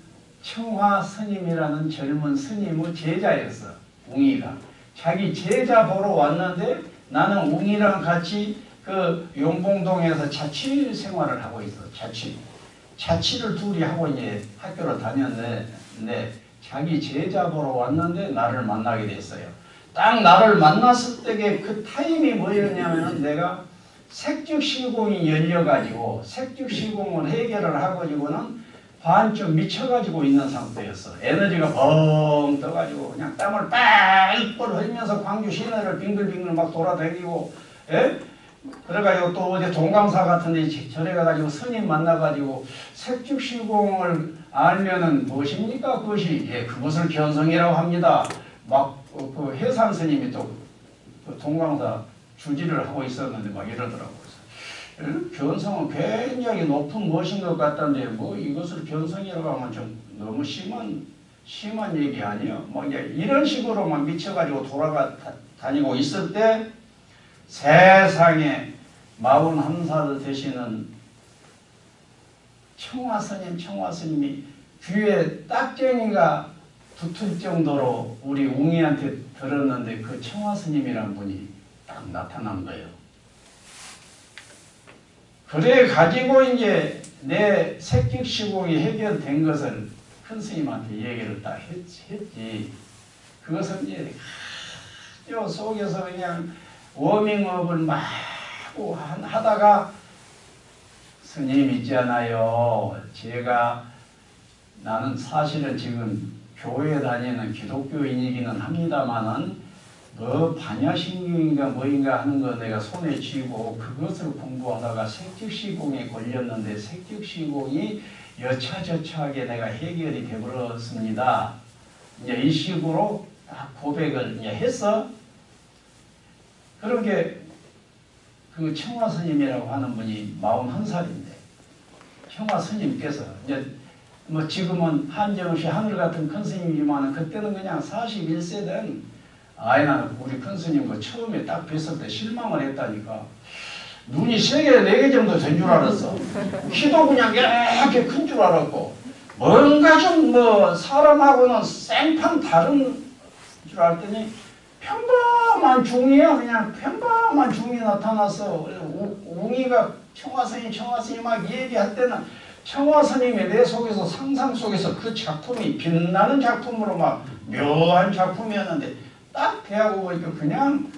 청화 스님이라는 젊은 스님의 제자였어. 웅이가 자기 제자 보러 왔는데 나는 웅이랑 같이 그 용봉동에서 자취 생활을 하고 있어. 자취를 둘이 하고 이제 학교를 다녔는데 자기 제자 보러 왔는데 나를 만나게 됐어요. 딱 나를 만났을 때의 그 타임이 뭐였냐면은 내가 색즉시공이 열려가지고 색즉시공을 해결을 하고지고는 반쯤 미쳐가지고 있는 상태였어. 에너지가 벙 떠가지고 그냥 땀을 뻘뻘 흘리면서 광주 시내를 빙글빙글 막 돌아다니고, 예? 그래가지고 또 어디 동강사 같은 데 절에 가가지고 스님 만나가지고 색즉시공을 알면은 무엇입니까? 그것이, 예, 그것을 견성이라고 합니다. 막 그 해산 스님이 또 그 동강사 주지를 하고 있었는데 막 이러더라고요. 견성은 굉장히 높은 무엇인 것 같던데 뭐 이것을 견성이라고 하면 좀 너무 심한 얘기 아니에요? 뭐 이제 이런 식으로만 미쳐가지고 다니고 있을 때 세상에 41살 되시는 청화스님이 귀에 딱쟁이가 붙을 정도로 우리 웅이한테 들었는데 그 청화스님이란 분이 딱 나타난 거예요. 그래 가지고 이제 내 색즉시공이 해결된 것을 큰 스님한테 얘기를 딱 했지. 그것은 이제 요 속에서 그냥 워밍업을 막 하다가 스님 있잖아요. 나는 사실은 지금 교회 다니는 기독교인이기는 합니다만은 뭐 반야신경인가 뭐인가 하는 거 내가 손에 쥐고 그것을 공부하다가 색즉시공에 걸렸는데 색즉시공이 여차저차하게 내가 해결이 되버렸습니다. 이제 이 식으로 고백을 이제 했어. 그런 게 그 청화 스님이라고 하는 분이 41살인데 청화 스님께서 이제 뭐 지금은 한정시 하늘 같은 큰 스님이지만 그때는 그냥 41세 된 나는 우리 큰 스님 그 처음에 딱 뵀을 때 실망을 했다니까. 눈이 3개, 4개 정도 된 줄 알았어. 키도 그냥 이렇게 큰 줄 알았고 뭔가 좀 뭐 사람하고는 생판 다른 줄 알았더니 평범한 중이야. 그냥 평범한 중이 나타났어. 웅이가 청화스님 막 얘기할 때는 청화스님이 내 속에서 상상 속에서 그 작품이 빛나는 작품으로 막 묘한 작품이었는데 딱 대하고 보니까 그냥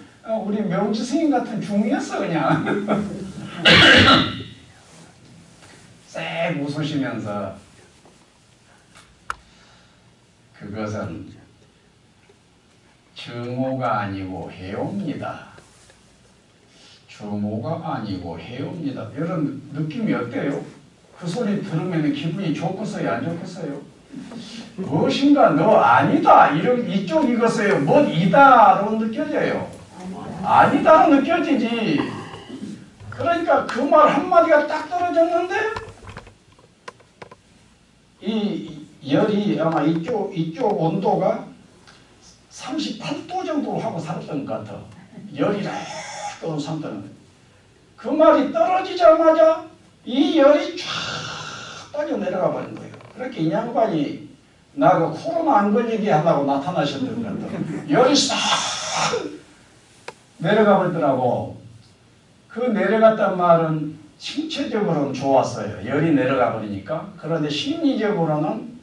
우리 명지 스님 같은 중이었어. 그냥 쎄 웃으시면서 그것은 증오가 아니고 해오입니다. 증오가 아니고 해오입니다. 이런 느낌이 어때요? 그 소리 들으면 기분이 좋겠어요? 안 좋겠어요? 무엇인가 너 아니다 이쪽 이것어요. 뭐이다라고 느껴져요. 아니다로 느껴지지. 그러니까 그 말 한마디가 딱 떨어졌는데 이 열이 아마 이쪽 온도가 38도 정도 하고 살았던 것 같아. 열이 쫙 상태는. 그 말이 떨어지자마자 이 열이 쫙 빠져 내려가 버린 거예요. 그렇게 이 양반이 나하고 코로나 안 걸리게 하려고 나타나셨던 것 같아. 열이 싹 내려가 버리더라고. 그 내려갔단 말은 신체적으로는 좋았어요. 열이 내려가 버리니까. 그런데 심리적으로는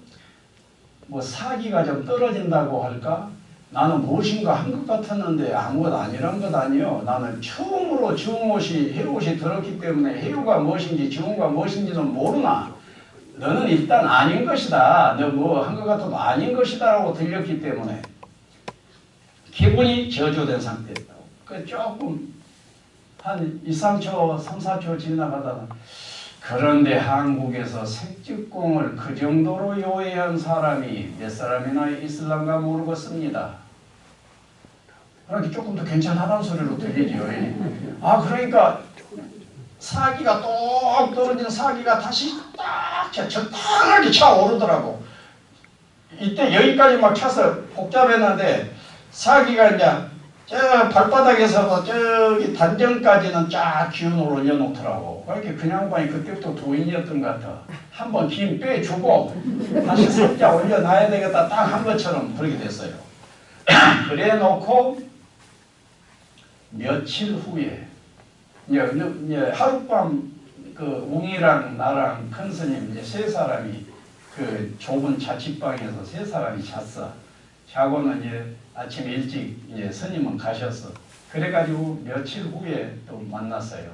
뭐 사기가 좀 떨어진다고 할까? 나는 무엇인가 한 것 같았는데 아무것도 아니란 것 아니요. 나는 처음으로 해옷이 들었기 때문에 해오가 무엇인지 정오가 무엇인지는 모르나. 너는 일단 아닌 것이다. 너 뭐 한 것 같아도 아닌 것이다라고 들렸기 때문에 기분이 저조된 상태였다고. 그 조금 한 2, 3초, 3, 4초 지나가다가 그런데 한국에서 색즉공을 그 정도로 요해한 사람이 몇 사람이나 있을란가 모르겠습니다. 그렇게 조금 더 괜찮다는 소리로 들리죠. 아, 그러니까 사기가 똑 떨어진 사기가 다시 딱 적당하게 차오르더라고. 이때 여기까지 막 차서 복잡했는데 사기가 이제 저 발바닥에서 저기 단전까지는 쫙 기운을 올려놓더라고. 그러니까 그냥 봐니 그때부터 도인이었던 것 같아. 한번 김 빼주고 다시 살짝 올려놔야 되겠다 딱 한 것처럼 그렇게 됐어요. 그래 놓고 며칠 후에 이제 하룻밤 그 웅이랑 나랑 큰 스님 이제 세 사람이 그 좁은 자취방에서 세 사람이 잤어. 자고는 이제 아침 일찍 이제 스님은 가셨어. 그래가지고 며칠 후에 또 만났어요.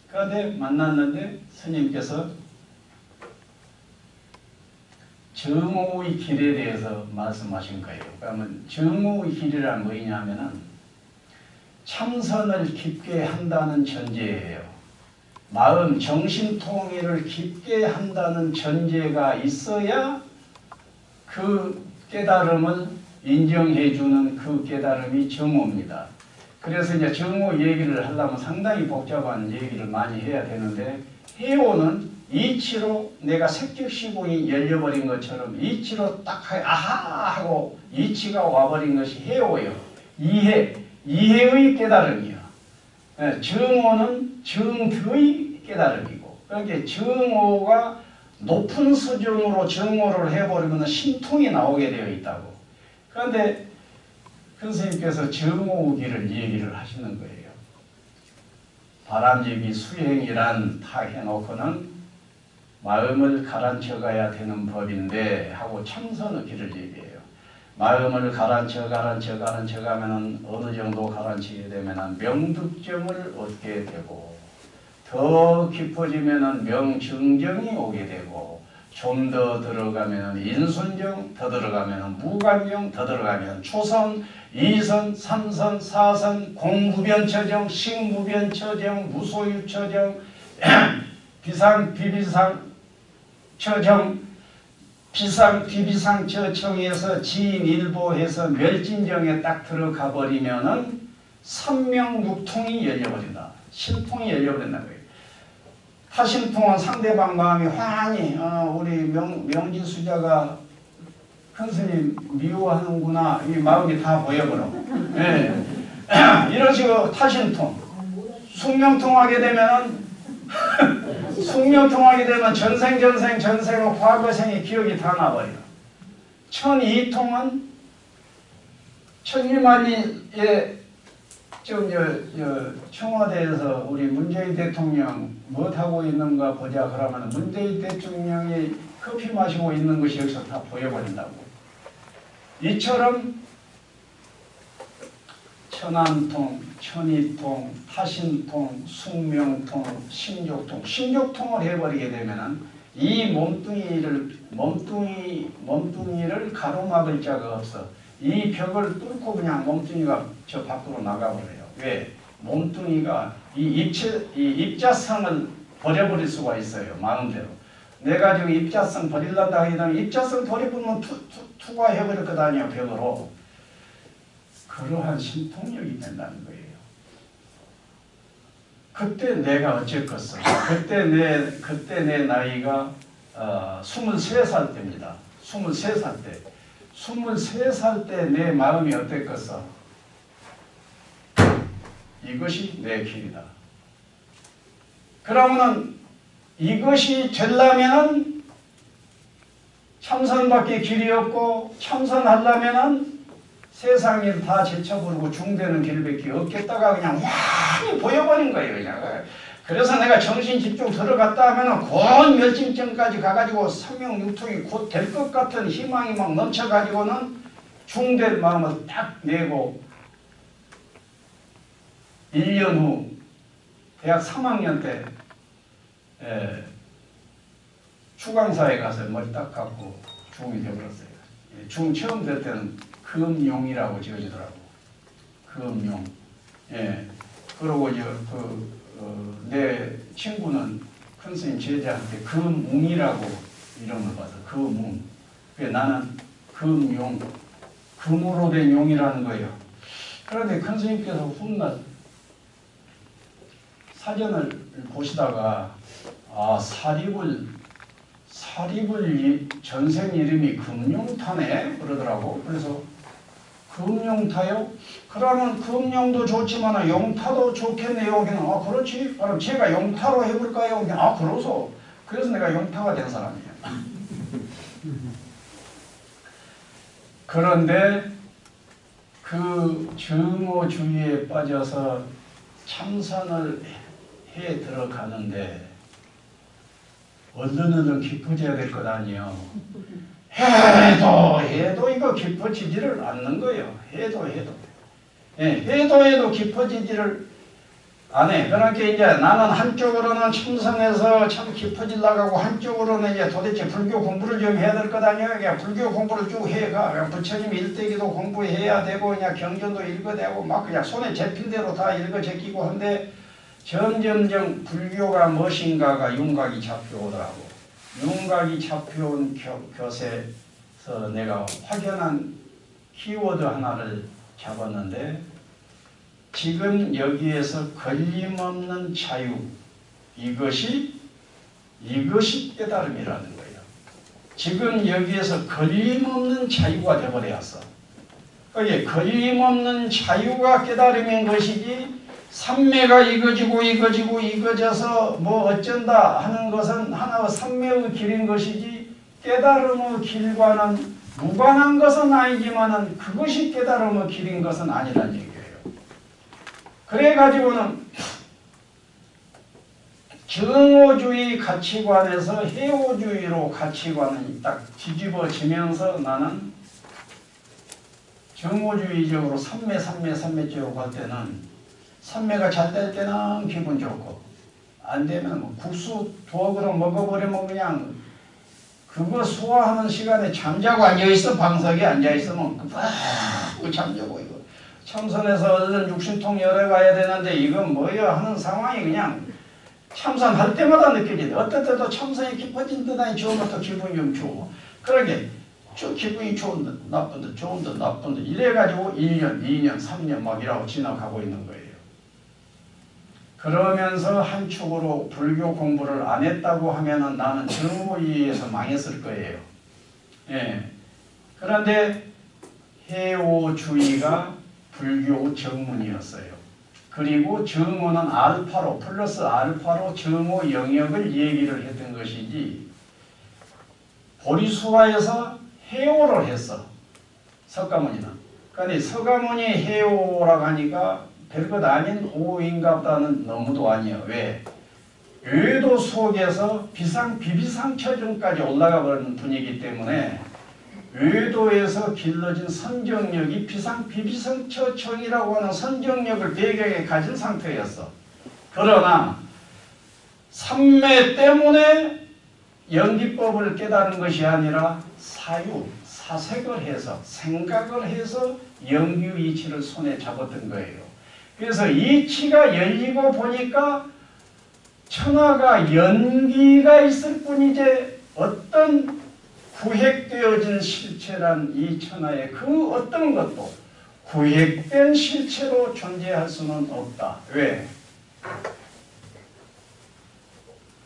그런데 만났는데 스님께서 정오의 길에 대해서 말씀하신 거예요. 그러면 정오의 길이란 뭐냐면은 참선을 깊게 한다는 전제예요. 마음 정신 통일을 깊게 한다는 전제가 있어야 그 깨달음을 인정해주는 그 깨달음이 정오입니다. 그래서 이제 정오 얘기를 하려면 상당히 복잡한 얘기를 많이 해야 되는데 해오는 이치로 내가 색즉시공이 열려버린 것처럼 이치로 딱 아하 하고 이치가 와버린 것이 해오예요. 이해의 깨달음이야. 정오는 정드의 깨달음이고, 그러니까 정오가 높은 수준으로 정오를 해버리면 신통이 나오게 되어 있다고. 그런데 큰 스님께서 정오기를 얘기를 하시는 거예요. 바람직이 수행이란 다 해놓고는 마음을 가라앉혀 가야 되는 법인데 하고 참선의 길을 얘기해요. 마음을 가라앉혀 가면은 어느 정도 가라앉히게 되면은 명득정을 얻게 되고 더 깊어지면은 명증정이 오게 되고 좀 더 들어가면은 인순정, 더 들어가면은 무관정, 더 들어가면 초선, 이선, 삼선, 사선, 공구변처정, 식무변처정, 무소유처정, 비상, 비비상 처정, 비상, 비비상 처청에서 지인일보해서 멸진정에 딱 들어가 버리면은 삼명육통이 열려버린다. 신통이 열려버린다. 타심통은 상대방 마음이 환히 우리 명지수자가 큰 스님 미워하는구나 이 마음이 다 보여버려. 네. 이런 식으로 타심통. 숙명통하게 되면 숙명통하게 되면 전생의 과거생의 기억이 다 나버려. 천이통은 천일만리의 청와대에서 우리 문재인 대통령 뭐 하고 있는가 보자 그러면 문재인 대통령이 커피 마시고 있는 것이 여기서 다 보여버린다고. 이처럼 천안통, 천이통, 타신통, 숙명통, 신족통, 신족통을 해버리게 되면은 이 몸뚱이를 가로막을 자가 없어. 이 벽을 뚫고 그냥 몸뚱이가 저 밖으로 나가버려요. 왜? 몸뚱이가 이 입자성을 버려버릴 수가 있어요. 마음대로. 내가 지금 입자성 버리려다 하면 입자성 버리면 투과해버릴 것 아니야, 벽으로. 그러한 신통력이 된다는 거예요. 그때 내가 어쨌겠어. 그때 내 나이가 23살 때입니다. 23살 때. 23살 때 내 마음이 어땠겠어? 이것이 내 길이다. 그러면은 이것이 되려면은 참선밖에 길이 없고 참선하려면은 세상 일 다 제쳐버리고 중대는 길밖에 없겠다가 그냥 완히 보여버린 거예요. 그냥. 그래서 내가 정신 집중 들어갔다 하면은 곧 멸진점까지 가가지고 삼명육통이 곧 될 것 같은 희망이 막 넘쳐가지고는 중될 마음을 딱 내고 1년 후 대학 3학년 때 추강사에 가서 머리 딱 감고 중이 되어버렸어요. 예, 중 처음 될 때는 금용이라고 지어지더라고. 금용. 예. 그러고 이제 내 친구는 큰 스님 제자한테 금웅이라고 이름을 받아. 금웅. 나는 금용. 금으로 된 용이라는 거예요. 그런데 큰 스님께서 훗날 사전을 보시다가 사립을 전생 이름이 금용타네 그러더라고. 그래서 금용타요? 그러면 금용도 좋지만 용타도 좋겠네요. 그렇지. 그럼 제가 용타로 해볼까요? 그러소. 그래서 내가 용타가 된 사람이에요. 그런데 그 증오주의에 빠져서 참선을 해 들어가는데 얼른 깊어져야 될 것 아니에요. 해도 이거 깊어지지를 않는 거예요. 해도. 예, 해도 깊어지지를 안 해. 그러니까 이제 나는 한쪽으로는 참선해서 참 깊어지려고 하고 한쪽으로는 이제 도대체 불교 공부를 좀 해야 될 것 아니에요. 그냥 불교 공부를 쭉 해가. 부처님 일대기도 공부해야 되고 그냥 경전도 읽어대고 막 그냥 손에 잡힌 대로 다 읽어 제끼고 한데 점점점 불교가 무엇인가가 윤곽이 잡혀오더라고. 윤곽이 잡혀온 곁에서 내가 확연한 키워드 하나를 잡았는데 지금 여기에서 걸림없는 자유 이것이 깨달음이라는 거예요. 지금 여기에서 걸림없는 자유가 되어버렸어. 그게 걸림없는 자유가 깨달음인 것이지 삼매가 이거져서 뭐 어쩐다 하는 것은 하나의 삼매의 길인 것이지 깨달음의 길과는 무관한 것은 아니지만은 그것이 깨달음의 길인 것은 아니란 얘기예요. 그래가지고는 정오주의 가치관에서 해오주의로 가치관이 딱 뒤집어지면서 나는 정오주의적으로 삼매 쪽으로 갈 때는 삼매가 잘 될 때는 기분 좋고 안 되면 뭐 국수 두어 그릇 먹어버리면 그냥 그거 소화하는 시간에 잠자고 앉아있어. 방석에 앉아있으면 잠자고 이거 참선해서 얼른 육신통 열어가야 되는데 이건 뭐야 하는 상황이 그냥 참선할 때마다 느껴지네. 어떨 때도 참선이 깊어진 듯 아니 좋으면 또 기분이 좀 좋고 그러게 저 기분이 좋은 듯 나쁜 듯 좋은 듯 나쁜 듯 이래가지고 1년 2년 3년 막 이라고 지나가고 있는 거예요. 그러면서 한쪽으로 불교 공부를 안 했다고 하면은 나는 정오주의에서 망했을 거예요. 예. 그런데 해오주의가 불교 정문이었어요. 그리고 정오는 알파로 플러스 알파로 정오 영역을 얘기를 했던 것이지 보리수화에서 해오를 했어. 석가모니는. 그런데 석가모니 해오라고 하니까 별것 아닌 오인가 보다는 너무도 아니에요. 왜? 외도 속에서 비비상처중까지 올라가 버리는 분이기 때문에 외도에서 길러진 선정력이 비비상처청이라고 하는 선정력을 배경에 가진 상태였어. 그러나 삼매 때문에 연기법을 깨달은 것이 아니라 사색을 해서 생각을 해서 영규 이치를 손에 잡았던 거예요. 그래서 이치가 열리고 보니까 천하가 연기가 있을 뿐이지 어떤 구획되어진 실체란 이 천하의 그 어떤 것도 구획된 실체로 존재할 수는 없다. 왜?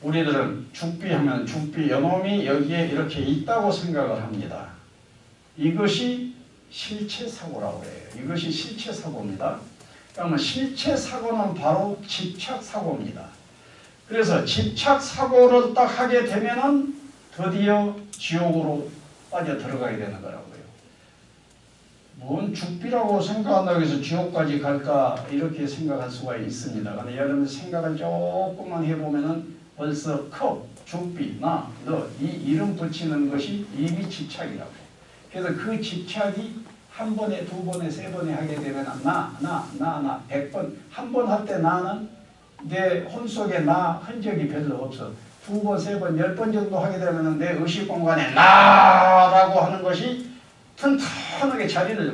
우리들은 죽비하면 죽비 연놈이 여기에 이렇게 있다고 생각을 합니다. 이것이 실체사고라고 해요. 이것이 실체사고입니다. 그러면 실체사고는 바로 집착사고입니다. 그래서 집착사고를 딱 하게 되면은 드디어 지옥으로 빠져 들어가게 되는 거라고요. 뭔 죽비라고 생각한다고 해서 지옥까지 갈까 이렇게 생각할 수가 있습니다. 근데 여러분 생각을 조금만 해보면은 벌써 죽비, 너 이 이름 붙이는 것이 이미 집착이라고. 그래서 그 집착이 한 번에 두 번에 세 번에 하게 되면 나 100번 한 번 할 때 나는 내 혼 속에 나 흔적이 별로 없어. 두 번, 세 번, 10번 정도 하게 되면 내 의식 공간에 나라고 하는 것이 튼튼하게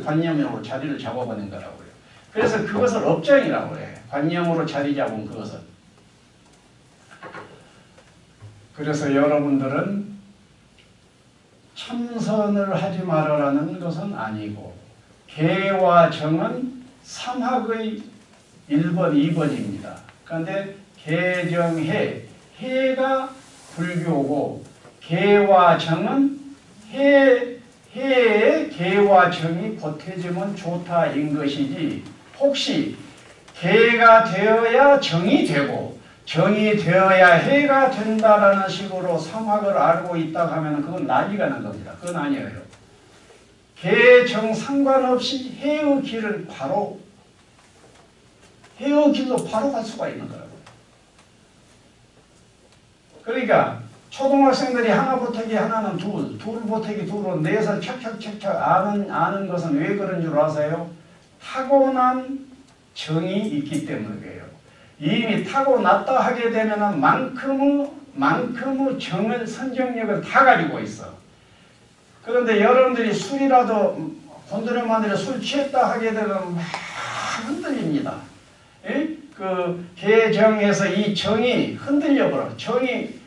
관념으로 자리를 잡아버린 거라고요. 그래서 그것을 업장이라고 해요. 관념으로 자리 잡은 그것을. 그래서 여러분들은 참선을 하지 말아라는 것은 아니고 개와 정은 삼학의 1번, 2번입니다. 그런데 개정해, 해가 불교고 개와 정은 해의 개와 정이 보태지면 좋다인 것이지 혹시 개가 되어야 정이 되고 정이 되어야 해가 된다라는 식으로 삼학을 알고 있다 하면 그건 난리가 난 겁니다. 그건 아니에요. 개, 정 상관없이 해의 길을 바로 해의 길로 바로 갈 수가 있는 거라고요. 그러니까 초등학생들이 하나 보태기 하나는 둘, 둘 보태기 둘은 넷을 척척척척 아는 것은 왜 그런 줄 아세요? 타고난 정이 있기 때문이에요. 이미 타고났다 하게 되면 만큼의 정을, 선정력을 다 가지고 있어. 그런데 여러분들이 술이라도 곤드레마늘에 술 취했다 하게 되면 막 흔들립니다. 그 개정에서 이 정이 흔들려버려. 정이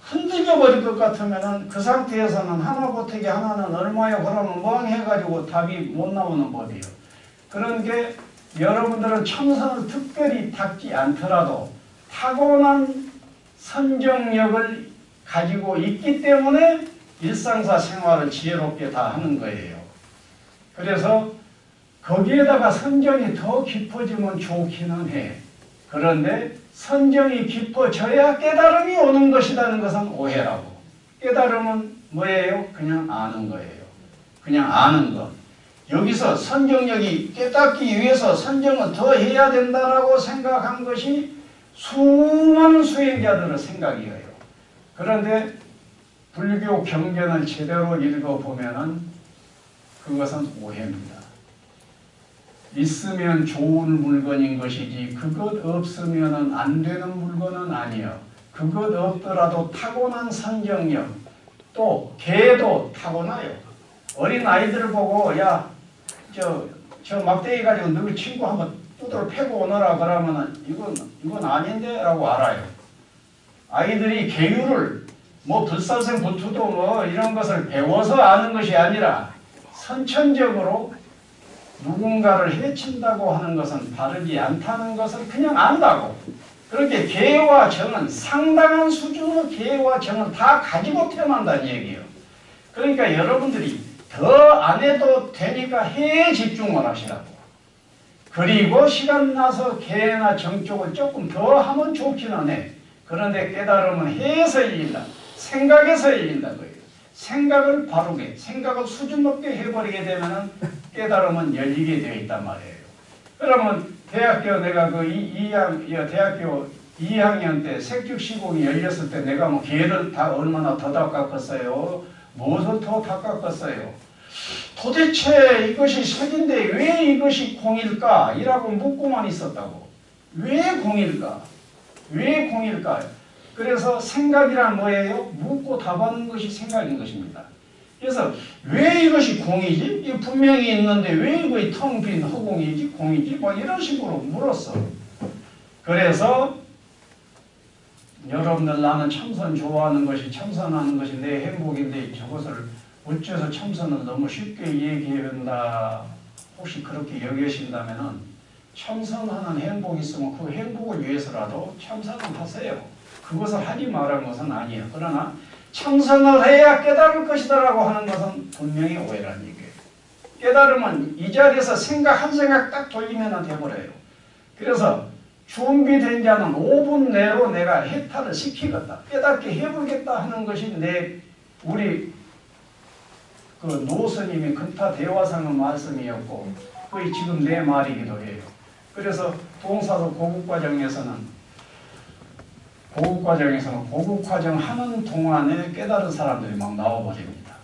흔들려버릴 것 같으면 그 상태에서는 하나 보태기 하나는 얼마요? 그러면 멍해가지고 답이 못 나오는 법이에요. 그런 게 여러분들은 참선을 특별히 닦지 않더라도 타고난 선정력을 가지고 있기 때문에 일상사 생활을 지혜롭게 다 하는 거예요. 그래서 거기에다가 선정이 더 깊어지면 좋기는 해. 그런데 선정이 깊어져야 깨달음이 오는 것이라는 것은 오해라고. 깨달음은 뭐예요? 그냥 아는 거예요. 그냥 아는 것. 여기서 선정력이 깨닫기 위해서 선정을 더 해야 된다라고 생각한 것이 수많은 수행자들의 생각이에요. 그런데 불교 경전을 제대로 읽어보면은 그것은 오해입니다. 있으면 좋은 물건인 것이지 그것 없으면 안 되는 물건은 아니에요. 그것 없더라도 타고난 선정력, 또 개도 타고나요. 어린 아이들을 보고 야 저 막대기 가지고 너희 친구 한번 두드러 패고 오너라 그러면은 이건 아닌데 라고 알아요. 아이들이 계율을 뭐 불사생 불투도 뭐 이런 것을 배워서 아는 것이 아니라 선천적으로 누군가를 해친다고 하는 것은 바르지 않다는 것을 그냥 안다고. 그렇게 개와 정은 상당한 수준의 개와 정은 다 가지고 태어난다는 얘기예요. 그러니까 여러분들이 더 안 해도 되니까 해에 집중을 하시라고. 그리고 시간 나서 개나 정 쪽을 조금 더 하면 좋기는 해. 그런데 깨달음은 해에서 열린다. 생각에서 열린다 거예요. 생각을 바르게, 생각을 수준 높게 해버리게 되면 깨달음은 열리게 되어 있단 말이에요. 그러면 대학교 내가 대학교 2학년 때 색죽시공이 열렸을 때 내가 뭐 개를 다 얼마나 더 닦았겠어요? 무엇을 더 닦았겠어요? 도대체 이것이 색인데 왜 이것이 공일까? 이라고 묻고만 있었다고. 왜 공일까? 왜 공일까? 그래서 생각이란 뭐예요? 묻고 답하는 것이 생각인 것입니다. 그래서 왜 이것이 공이지? 이 분명히 있는데 왜 이거 텅 빈 허공이지? 공이지? 뭐 이런 식으로 물었어. 그래서 여러분들 나는 참선 좋아하는 것이 참선하는 것이 내 행복인데 저것을 어째서 참선을 너무 쉽게 얘기한다. 혹시 그렇게 여기신다면은 참선하는 행복이 있으면 그 행복을 위해서라도 참선을 하세요. 그것을 하지 말라는 것은 아니에요. 그러나 참선을 해야 깨달을 것이다라고 하는 것은 분명히 오해라는 얘기예요. 깨달음은 이 자리에서 한 생각 딱 돌리면 돼버려요. 그래서 준비된 자는 5분 내로 내가 해탈을 시키겠다. 깨닫게 해보겠다 하는 것이 우리 그 노스님이 근타 대화상의 말씀이었고 거의 지금 내 말이기도 해요. 그래서 동사도 고급과정에서는 고급과정 하는 동안에 깨달은 사람들이 막 나와버립니다.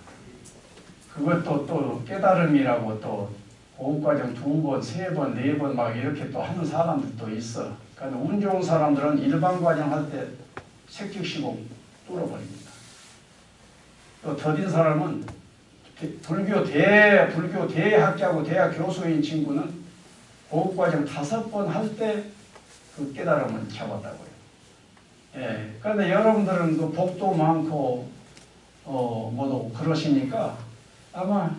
그것도 또 깨달음이라고 또 고급과정 2번, 3번, 4번 막 이렇게 또 하는 사람들도 있어. 그러니까 운 좋은 사람들은 일반 과정 할 때 색즉시공 뚫어버립니다. 또 더딘 사람은 불교 대학자고 대학 교수인 친구는 고급과정 5번 할 때 그 깨달음을 잡았다고요. 예. 그런데 여러분들은 그 복도 많고 뭐도 그러시니까 아마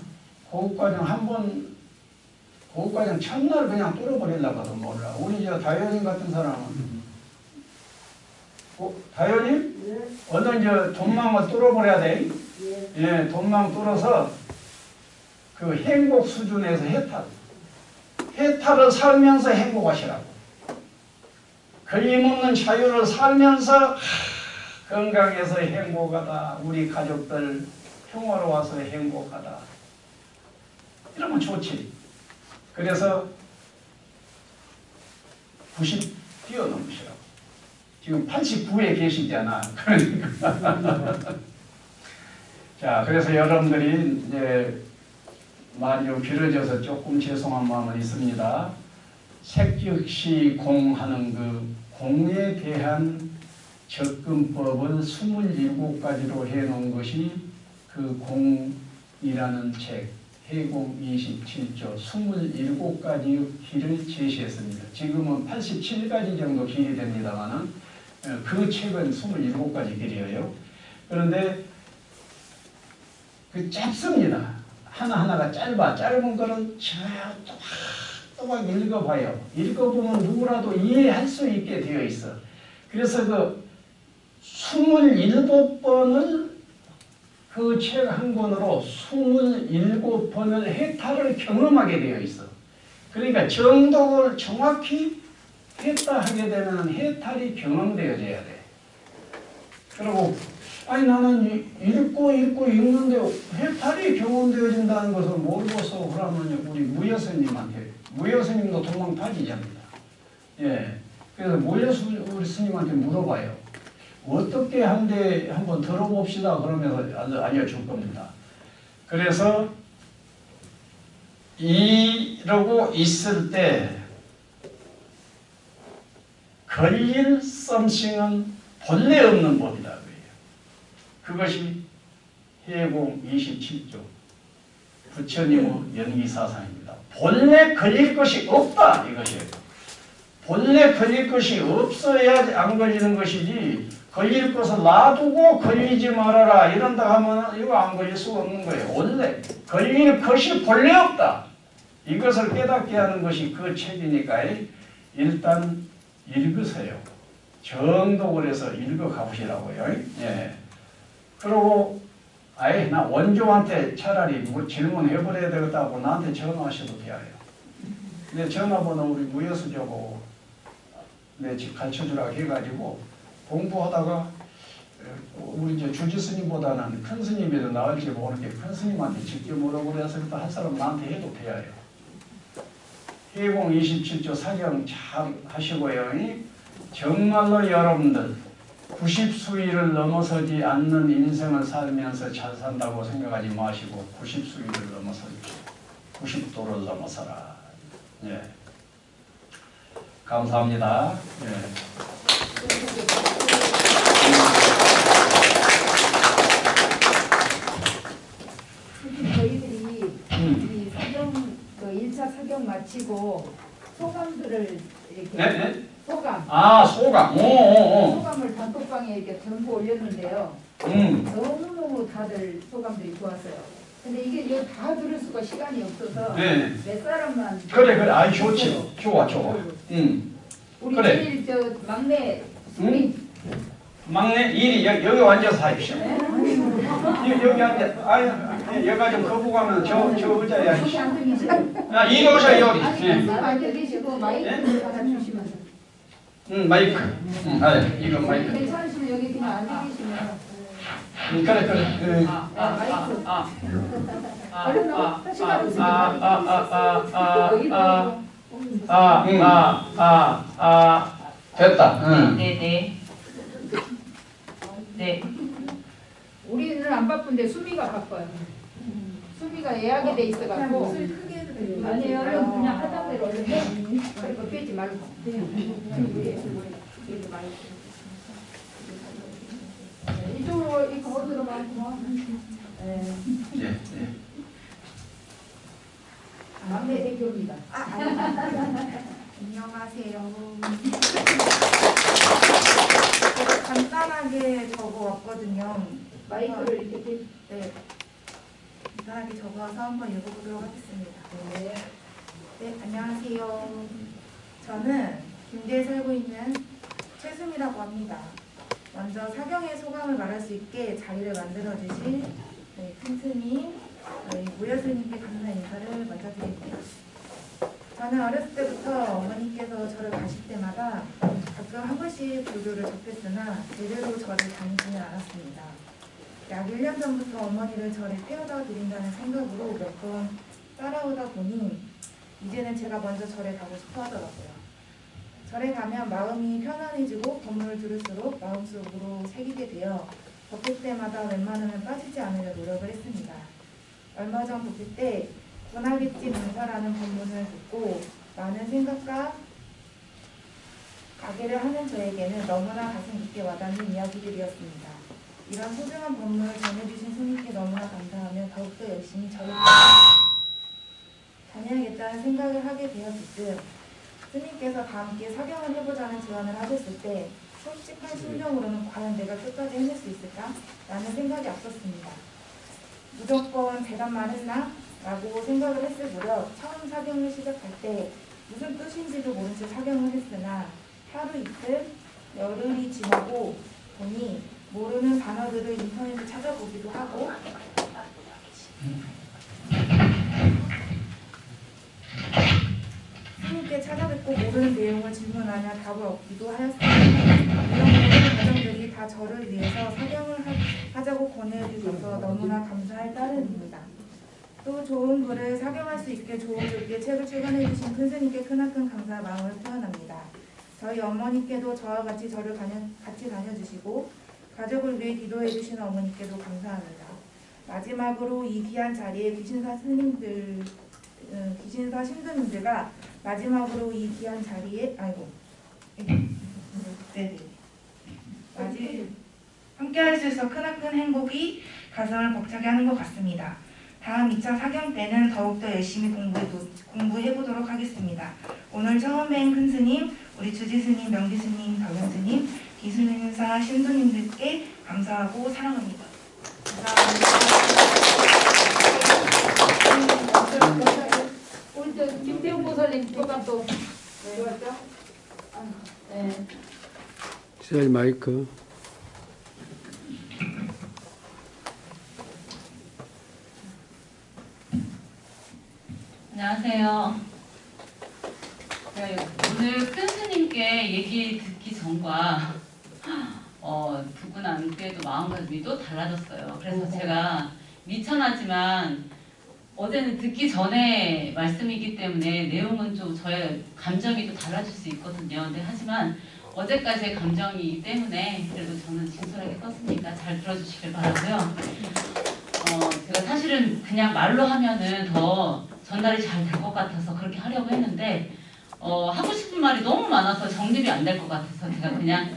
고급과정 첫날 그냥 뚫어버리려고도 몰라. 우리 저 다현님 같은 사람은 다현님? 네. 어느 이제 돈망을 뚫어버려야 돼. 예. 예, 돈망 뚫어서 그 행복 수준에서 해탈을 살면서 행복하시라고. 걸림없는 자유를 살면서 건강해서 행복하다. 우리 가족들 평화로워서 행복하다. 이러면 좋지. 그래서 90 뛰어넘으시라고. 지금 89에 계시잖아. 그러니까. 자, 그래서 여러분들이 이제 말이 좀 길어져서 조금 죄송한 마음은 있습니다. 색즉시 공하는 그 공에 대한 접근법을 27가지로 해놓은 것이 그 공이라는 책, 해공 27조 27가지 길을 제시했습니다. 지금은 87가지 정도 길이 됩니다만은 그 책은 27가지 길이에요. 그런데 그 짧습니다. 하나하나가 짧은 거는 또박 읽어봐요. 읽어보면 누구라도 이해할 수 있게 되어 있어. 그래서 그 27번을 그 책 한 권으로 27번을 해탈을 경험하게 되어 있어. 그러니까 정독을 정확히 했다 하게 되면 해탈이 경험되어져야 돼. 그리고 아니 나는 읽고 읽는데 해탈이 경험되어진다는 것을 모르고서 그러면 우리 무여스님도 도망 빠지잖아요. 예. 그래서 우리 스님한테 물어봐요. 어떻게 한데 한번 들어봅시다. 그러면서 알려줄 겁니다. 그래서 이러고 있을 때 걸릴 썸씽은 본래 없는 법이다. 그것이 해공 27조 부처님의 연기사상입니다. 본래 걸릴 것이 없다 이것이에요. 본래 걸릴 것이 없어야 안 걸리는 것이지 걸릴 것을 놔두고 걸리지 말아라 이런다 하면 이거 안 걸릴 수가 없는 거예요. 원래 걸릴 것이 본래 없다. 이것을 깨닫게 하는 것이 그 책이니까 일단 읽으세요. 정독을 해서 읽어 가보시라고요. 예. 그리고 아예 나 원조한테 차라리 뭐 질문해버려야 되겠다고 나한테 전화하셔도 돼요. 내 전화번호 우리 무여수 저고 내 집 가르쳐주라고 해가지고 공부하다가 우리 이제 주지 스님보다는 큰 스님이 더 나을지 모르게 큰 스님한테 직접 물어보려서 할 사람 나한테 해도 돼요. 해공 27조 사경 잘 하시고요. 정말로 여러분들 90수위를 넘어서지 않는 인생을 살면서 잘 산다고 생각하지 마시고 90수위를 넘어서십시오. 90도를 넘어서라. 예. 감사합니다. 예. 저희들이 이 사경, 그 1차 사경 마치고 소감들을 이렇게 네? 소감. 소감. 소감을 단톡방에 이렇게 전부 올렸는데요. 너무너무 다들 소감들이 좋았어요. 근데 이게 다 들을 수가 시간이 없어서 네. 몇 사람만. 그래. 아이 좋지. 좋아. 우리 그래. 제일 저 막내 수미. 막내 일이 여기 앉아서 하십시오. 네? 여기 앉아. 여기가 좀 거부가면 저 의자에 거기 앉으시오. 앉아 계시고. 이리 오셔 여기. 앉아 계시고 마이크를 하나 주시면. 마이크. 이거 마이크. 괜찮으시면 여기 그냥 앉아 계시면. 그래. 마이크. 얼른 나와. 시간 없으니까. 됐다. 네. 우리는 안 바쁜데 수미가 바빠요. 수미가 예약이 돼 있어갖고. 아니에요. 얼른 그냥 하던 대로 얼른 해. 그리고 빼지 말고. 이 거울 들어가고. 네. 예, 예. 막내 대표입니다. 안녕하세요. 제가 간단하게 적어왔거든요. 마이크를 이렇게. 네. 간단하게 적어와서 한번 읽어보도록 하겠습니다. 네. 네, 안녕하세요. 저는 김제에 살고 있는 최수미라고 합니다. 먼저 사경의 소감을 말할 수 있게 자리를 만들어주신 큰 스님, 저희 무여스님께 감사 인사를 먼저 드릴게요. 저는 어렸을 때부터 어머니께서 저를 가실 때마다 가끔 한 번씩 불교를 접했으나 제대로 절을 다니지는 않았습니다. 약 1년 전부터 어머니를 절에 태워다 드린다는 생각으로 몇 번 따라오다 보니 이제는 제가 먼저 절에 가고 싶어 하더라고요. 절에 가면 마음이 편안해지고 법문을 들을수록 마음속으로 새기게 되어 법회 때마다 웬만하면 빠지지 않으려 노력을 했습니다. 얼마 전 법회 때 고나깃집 문사라는 법문을 듣고 많은 생각과 가게를 하는 저에게는 너무나 가슴 깊게 와닿는 이야기들이었습니다. 이런 소중한 법문을 전해주신 스님께 너무나 감사하며 더욱더 열심히 절을 다녀야겠다는 생각을 하게 되었을 때 스님께서 다 함께 사경을 해보자는 제안을 하셨을 때 솔직한 심정으로는 과연 내가 끝까지 해낼 수 있을까? 라는 생각이 앞섰습니다. 무조건 대답만 했나? 라고 생각을 했을 무렵 처음 사경을 시작할 때 무슨 뜻인지도 모른 채 사경을 했으나 하루 이틀 열흘이 지나고 보니 모르는 단어들을 인터넷에 찾아보기도 하고 스님께 찾아뵙고 모르는 내용을 질문하며 답을 얻기도 하였습니다. 이런 모든 과정들이 다 저를 위해서 사경을 하자고 권해주셔서 너무나 감사할 따름입니다. 또 좋은 글을 사경할 수 있게 좋은 글귀의 책을 출간해주신 큰 스님께 크나큰 감사의 마음을 표현합니다. 저희 어머니께도 저와 같이 절을 같이 다녀주시고 가족을 위해 기도해주시는 어머니께도 감사합니다. 마지막으로 이 귀한 자리에 귀신사 신도님들과 마지막으로 이 귀한 자리에 함께할 수 있어 크나큰 행복이 가슴을 벅차게 하는 것 같습니다. 다음 2차 사경 때는 더욱더 열심히 공부해보도록 하겠습니다. 오늘 처음 뵌 큰 스님, 우리 주지 스님, 명기 스님, 덕영 스님, 기술인사 신도님들께 감사하고 사랑합니다. 감사합니다. 우리 저 김태훈 보살님 소감도 좋았죠? 네. 시절 마이크. 안녕하세요. 네, 오늘 큰 스님께 얘기 듣기 전과 듣고 난 뒤에도 마음가짐이 또 달라졌어요. 그래서 제가 미천하지만 어제는 듣기 전에 말씀이기 때문에 내용은 좀 저의 감정이 또 달라질 수 있거든요. 근데 하지만 어제까지의 감정이기 때문에 그래도 저는 진솔하게 떴으니까 잘 들어주시길 바라고요. 제가 사실은 그냥 말로 하면은 더 전달이 잘 될 것 같아서 그렇게 하려고 했는데 하고 싶은 말이 너무 많아서 정립이 안 될 것 같아서 제가 그냥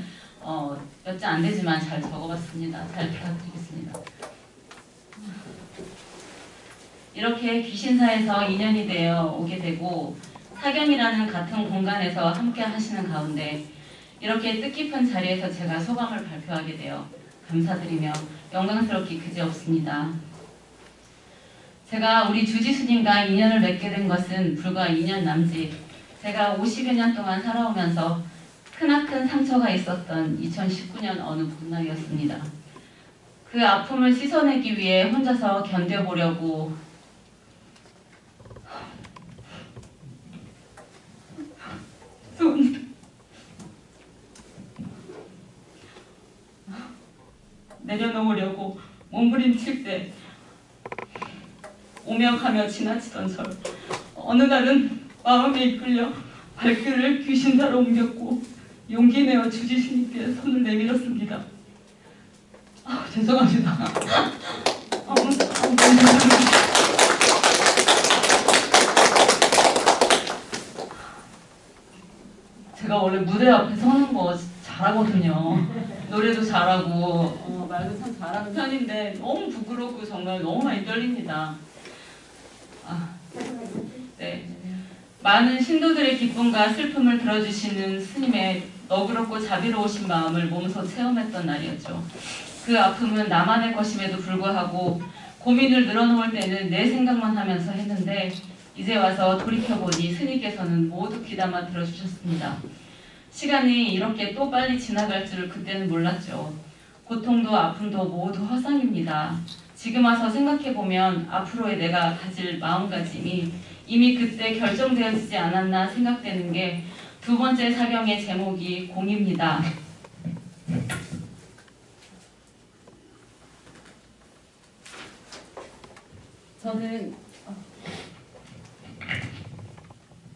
몇 자 안 되지만 잘 적어봤습니다. 잘 부탁드리겠습니다. 이렇게 귀신사에서 인연이 되어 오게 되고 사경이라는 같은 공간에서 함께 하시는 가운데 이렇게 뜻깊은 자리에서 제가 소감을 발표하게 되어 감사드리며 영광스럽기 그지없습니다. 제가 우리 주지스님과 인연을 맺게 된 것은 불과 2년 남짓 제가 50여 년 동안 살아오면서 크나큰 상처가 있었던 2019년 어느 봄날이었습니다. 그 아픔을 씻어내기 위해 혼자서 견뎌보려고 내려놓으려고 몸부림칠 때 오며 가며 지나치던 절 어느 날은 마음에 이끌려 발길을 귀신사로 옮겼고 용기 내어 주지스님께 손을 내밀었습니다. 죄송합니다. 제가 원래 무대 앞에 서는 거 잘하거든요. 노래도 잘하고 말도 참 잘하는 편인데 너무 부끄럽고 정말 너무 많이 떨립니다. 네. 많은 신도들의 기쁨과 슬픔을 들어주시는 스님의 너그럽고 자비로우신 마음을 몸소 체험했던 날이었죠. 그 아픔은 나만의 것임에도 불구하고 고민을 늘어놓을 때는 내 생각만 하면서 했는데 이제 와서 돌이켜보니 스님께서는 모두 귀담아 들어주셨습니다. 시간이 이렇게 또 빨리 지나갈 줄을 그때는 몰랐죠. 고통도 아픔도 모두 허상입니다. 지금 와서 생각해보면 앞으로의 내가 가질 마음가짐이 이미 그때 결정되어지지 않았나 생각되는 게 두 번째 사경의 제목이 공입니다.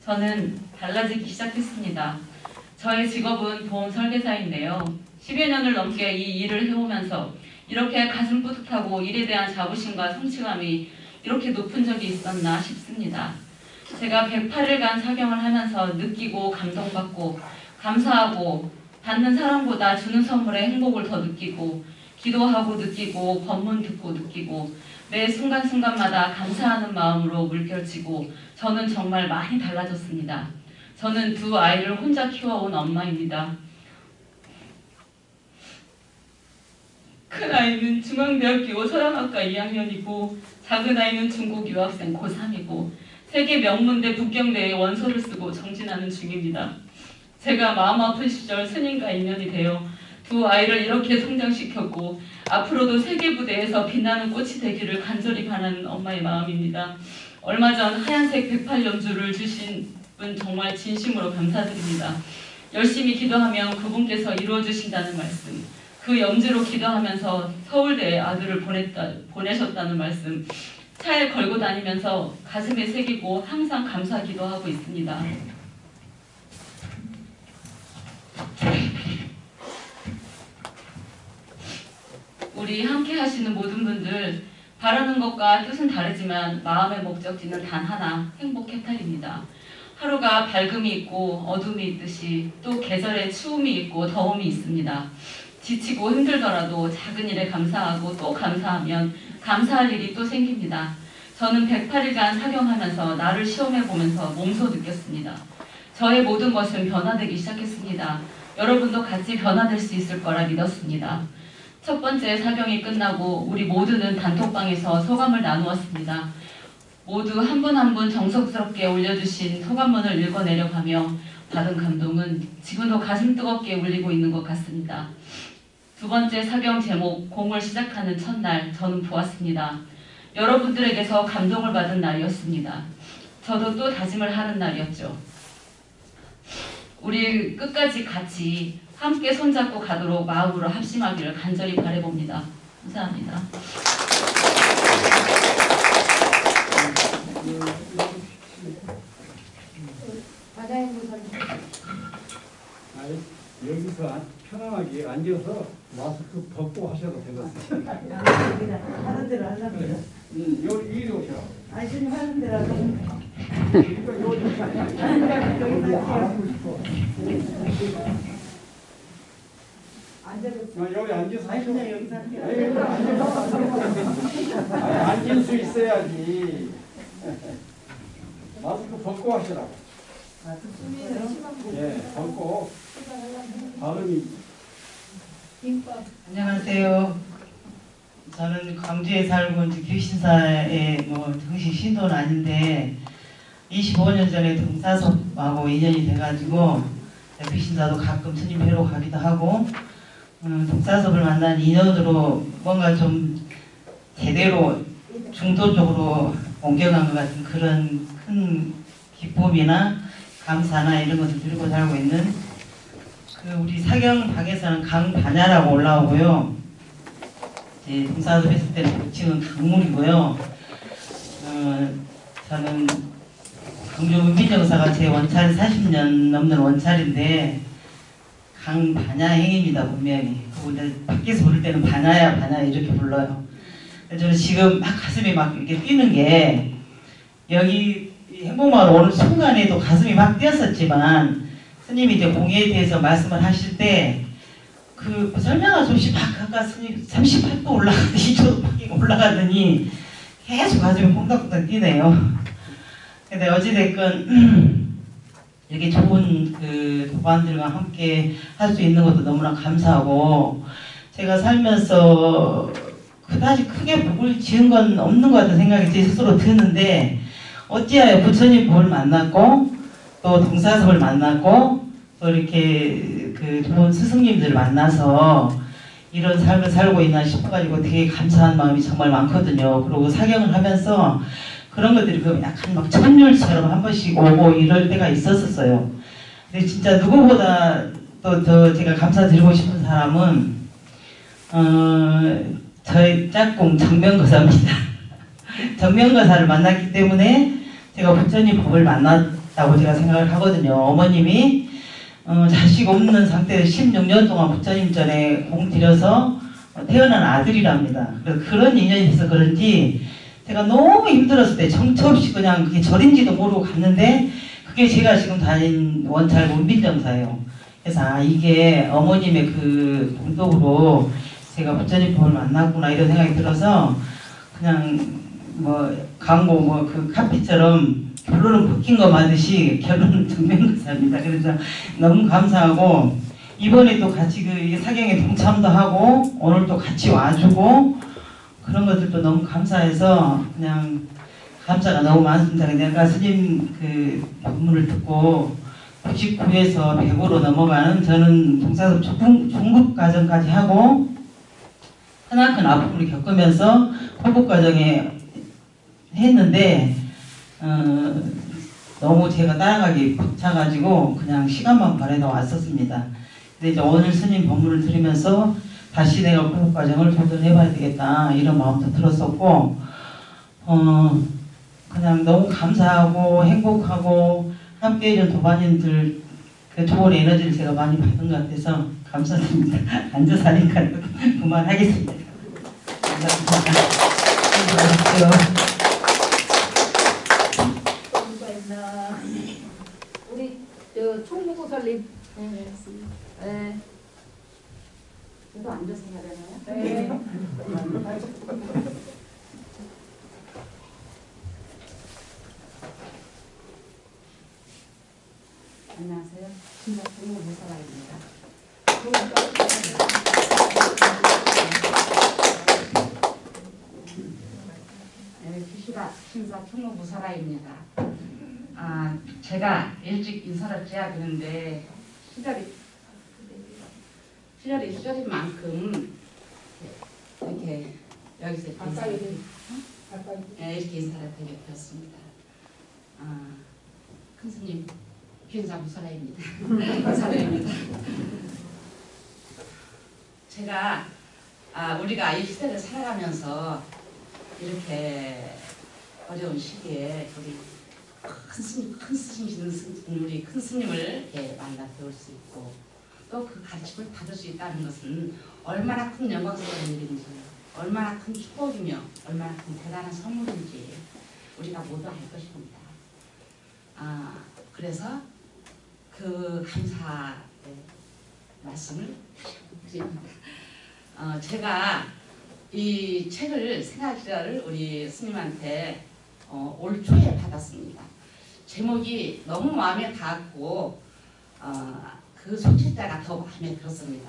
저는 달라지기 시작했습니다. 저의 직업은 보험 설계사인데요. 10여 년을 넘게 이 일을 해오면서 이렇게 가슴 뿌듯하고 일에 대한 자부심과 성취감이 이렇게 높은 적이 있었나 싶습니다. 제가 108일간 사경을 하면서 느끼고 감동받고 감사하고 받는 사람보다 주는 선물의 행복을 더 느끼고 기도하고 느끼고 법문 듣고 느끼고 매 순간순간마다 감사하는 마음으로 물결치고 저는 정말 많이 달라졌습니다. 저는 두 아이를 혼자 키워온 엄마입니다. 큰 아이는 중앙대학교 서양학과 2학년이고 작은 아이는 중국 유학생 고3이고 세계 명문대 북경대에 원서를 쓰고 정진하는 중입니다. 제가 마음 아픈 시절 스님과 인연이 되어 두 아이를 이렇게 성장시켰고 앞으로도 세계무대에서 빛나는 꽃이 되기를 간절히 바라는 엄마의 마음입니다. 얼마 전 하얀색 108연주를 주신 분 정말 진심으로 감사드립니다. 열심히 기도하면 그분께서 이루어주신다는 말씀, 그 염지로 기도하면서 서울대에 아들을 보내셨다는 말씀, 차에 걸고 다니면서 가슴에 새기고 항상 감사 기도하고 있습니다. 우리 함께 하시는 모든 분들 바라는 것과 뜻은 다르지만 마음의 목적지는 단 하나, 행복 해탈입니다. 하루가 밝음이 있고 어둠이 있듯이 또 계절에 추움이 있고 더움이 있습니다. 지치고 힘들더라도 작은 일에 감사하고 또 감사하면 감사할 일이 또 생깁니다. 저는 108일간 사경하면서 나를 시험해보면서 몸소 느꼈습니다. 저의 모든 것은 변화되기 시작했습니다. 여러분도 같이 변화될 수 있을 거라 믿었습니다. 첫 번째 사경이 끝나고 우리 모두는 단톡방에서 소감을 나누었습니다. 모두 한 분 한 분 정성스럽게 올려주신 소감문을 읽어내려가며 받은 감동은 지금도 가슴 뜨겁게 울리고 있는 것 같습니다. 두 번째 사경 제목 공을 시작하는 첫날 저는 보았습니다. 여러분들에게서 감동을 받은 날이었습니다. 저도 또 다짐을 하는 날이었죠. 우리 끝까지 같이 함께 손잡고 가도록 마음으로 합심하기를 간절히 바라봅니다. 감사합니다. 여기서 편안하게 앉아서 마스크 벗고 하셔도 되겠습니다. 하는 대로 하려고요. 이리 오셔. 아니, 지금 하는 대로 하려고. 여기 앉아서 하셔. 그냥 여기서 할게요. 앉을 수 있어야지. 마스크 벗고 하시라고. 예, 벗고 발음이. 안녕하세요. 저는 광주에 살고 이제 귀신사에 정식 신도는 아닌데 25년 전에 동사섭하고 인연이 돼가지고 귀신사도 가끔 스님 뵈러 가기도 하고 동사섭을 만난 인연으로 뭔가 좀 제대로 중도 쪽으로 옮겨간 것 같은 그런 큰 기쁨이나 감사나 이런 것을 들고 살고 있는 그 우리 사경방에서는 강반야라고 올라오고요. 이제 동사섭 했을 때는 고칭은 강물이고요. 저는 강주 은비정사가 제 원찰 40년 넘는 원찰인데 강반야 행입니다 분명히. 그리고 밖에서 부를 때는 반야야 반야 이렇게 불러요. 저는 지금 막 가슴이 막 이렇게 뛰는 게 여기 행복마을 오는 순간에도 가슴이 막 뛰었었지만 스님이 이제 공예에 대해서 말씀을 하실 때 그 설명할 수 없이 막 가까스니 38도 올라가더니 2도 올라가더니 계속 가슴이 콩닥콩닥 뛰네요. 근데 어찌됐건 이렇게 좋은 그 도반들과 함께 할 수 있는 것도 너무나 감사하고, 제가 살면서 그다지 크게 복을 지은 건 없는 것 같은 생각이 제 스스로 드는데, 어찌하여 부처님 법을 만났고 또 동사섭을 만났고 또 이렇게 그 좋은 스승님들 만나서 이런 삶을 살고 있나 싶어가지고 되게 감사한 마음이 정말 많거든요. 그리고 사경을 하면서 그런 것들이 그 약간 막 천율처럼 한 번씩 오고 이럴 때가 있었어요. 근데 진짜 누구보다 또 더 제가 감사드리고 싶은 사람은 저희 짝꿍 정명거사입니다. 정명거사를 만났기 때문에 제가 부처님 법을 만났다고 제가 생각을 하거든요. 어머님이 자식 없는 상태에서 16년 동안 부처님 전에 공 들여서 태어난 아들이랍니다. 그래서 그런 인연이 있어서 그런지 제가 너무 힘들었을 때 정처 없이 그냥 그게 절인지도 모르고 갔는데, 그게 제가 지금 다닌 원찰 문빈정사예요. 그래서 이게 어머님의 그 동덕으로 제가 부처님 법을 만났구나 이런 생각이 들어서, 그냥 뭐 광고 뭐 그 카피처럼 결론은 벗긴 거 맞듯이 결론은 정명거사입니다. 그래서 너무 감사하고, 이번에 또 같이 그 사경에 동참도 하고 오늘 또 같이 와주고 그런 것들도 너무 감사해서 그냥 감사가 너무 많습니다. 근데 아까 스님 그 법문을 듣고 99에서 100으로 넘어가는, 저는 동사섭 중급 과정까지 하고 크나큰 아픔을 겪으면서 호급 과정에 했는데 너무 제가 따라가기 벅차가지고 그냥 시간만 바래다 왔었습니다. 근데 이제 오늘 스님 법문을 들으면서 다시 내가 호급 과정을 도전해봐야 되겠다 이런 마음도 들었었고, 그냥 너무 감사하고 행복하고 함께 해준 도반인들 그 좋은 에너지를 제가 많이 받은 것 같아서 감사드립니다. 앉아서 하니까 그만하겠습니다. 감사합니다. 우리 저 총무고설님. 네, 알겠습니다. 네. 저도 앉아서 해야 되나요? 네. 안녕하세요. 신박동무 무사라입니다. 네, 기시다 신사 총무 무사라입니다. 제가 일찍 인사를 드려야 되는데 시절이 시절인 만큼 이렇게 여기서 가까이 인사를 가까이. 네, 이렇게 인사를 드리게 되었습니다. 큰 스님 귀인사 무사라입니다. 감사드립니다. 제가 우리가 이 시대를 살아가면서 이렇게 어려운 시기에 우리 큰 스님이신 우리 큰 스님을 이렇게 만나 배울 수 있고 또 그 가르침을 받을 수 있다는 것은 얼마나 큰 영광스러운 일인지, 얼마나 큰 축복이며 얼마나 큰 대단한 선물인지 우리가 모두 알 것입니다. 그래서 그 감사의 말씀을 드립니다. 제가 이 책을 생활지라를 우리 스님한테 올 초에 받았습니다. 제목이 너무 마음에 닿았고 그 소책자가 더 마음에 들었습니다.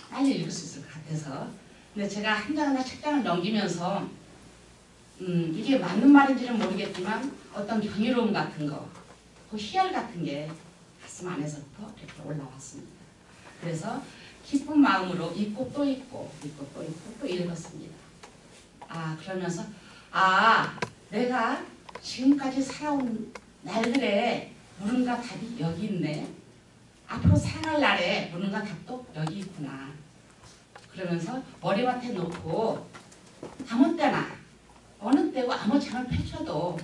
빨리 읽을 수 있을 것 같아서. 근데 제가 한 장이나 책장을 넘기면서 이게 맞는 말인지는 모르겠지만 어떤 경이로움 같은 거, 그 희열 같은 게 가슴 안에서부터 이렇게 올라왔습니다. 그래서 기쁜 마음으로 읽고 또 읽고 읽고 또 읽고 또 읽었습니다. 그러면서 내가 지금까지 살아온 날들의 무언가 답이 여기 있네. 앞으로 살아갈 날에 무언가 답도 여기 있구나. 그러면서 머리맡에 놓고 아무 때나 어느 때고 아무 장을 펼쳐도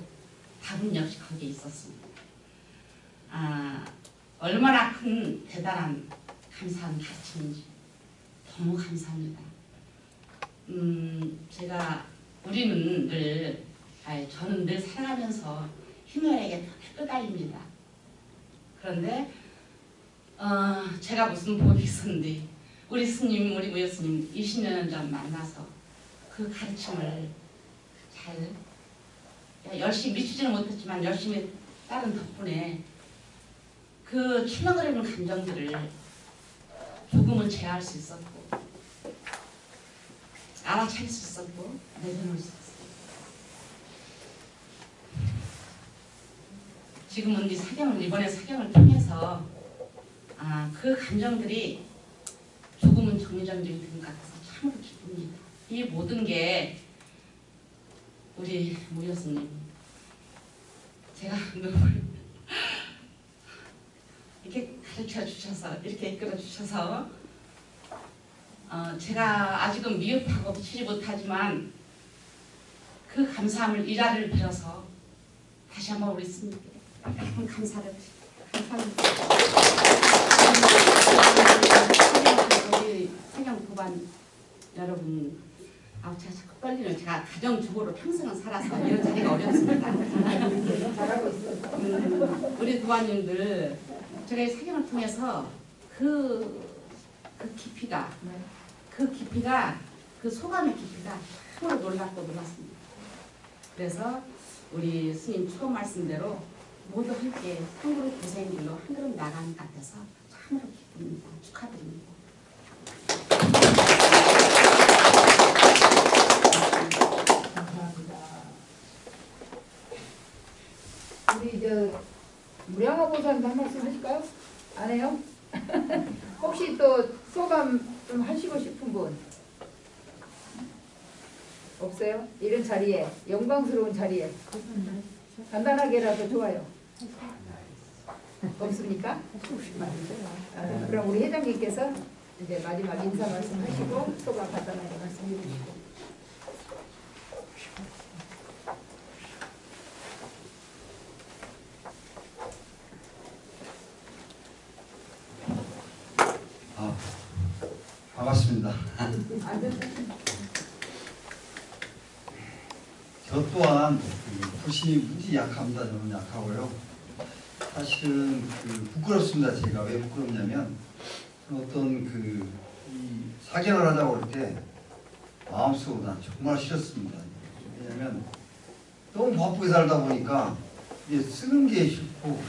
답은 역시 거기에 있었습니다. 얼마나 큰 대단한 감사한 가르침인지 너무 감사합니다. 우리는 늘 저는 늘 살아가면서 희노애락에 끄달립니다. 그런데 제가 무슨 복이 있었는데 우리 스님, 우리 무여 스님 20년 전 만나서 그 가르침을 잘 열심히 미치지는 못했지만 열심히 따른 덕분에 그 출렁거리는 감정들을 조금은 제어할 수 있었고 알아차릴 수 있었고 내려놓을 수 있었고 지금은 이번에 사경을 통해서 그 감정들이 조금은 정리정돈이 된 것 같아서 참으로 기쁩니다. 이 모든 게 우리 무 교수님 제가 눈물 이렇게 가르쳐 주셔서 이렇게 이끌어 주셔서 제가 아직은 미흡하고 미치지 못하지만 그 감사함을 이 자리를 빌어서 다시 한번 우리 스님께 감사를 감사합니다. 우리 사경 도반 여러분 제가 자꾸 떨리는 제가 가정주부로 평생을 살아서 이런 자리가 어렵습니다. 잘하고 있어요. 우리 도반님들 제가 이 사경을 통해서 그 깊이가 그 소감의 깊이가 참으로 놀랍고 놀랐습니다. 그래서 우리 스님 처음 말씀대로 모두 함께 한 그룹 고생길로 한 걸음 나가는 것 같아서 참으로 기쁩니다. 축하드립니다. 감사합니다. 우리 무량화 보살도 한 말씀 하실까요? 안 해요? 혹시 또 소감 좀 하시고 싶은 분 없어요? 이런 자리에 영광스러운 자리에 간단하게라도 좋아요. 없습니까? 그럼 우리 회장님께서 이제 마지막 인사 말씀하시고 소감 간단하게 말씀해 주시고. 반갑습니다. 저 또한 불신이 무지 약합니다. 저는 약하고요. 사실은 부끄럽습니다. 제가 왜 부끄럽냐면 어떤 이 사견을 하자고 할 때 마음속으로 난 정말 싫었습니다. 왜냐하면 너무 바쁘게 살다 보니까 이제 쓰는 게 싫고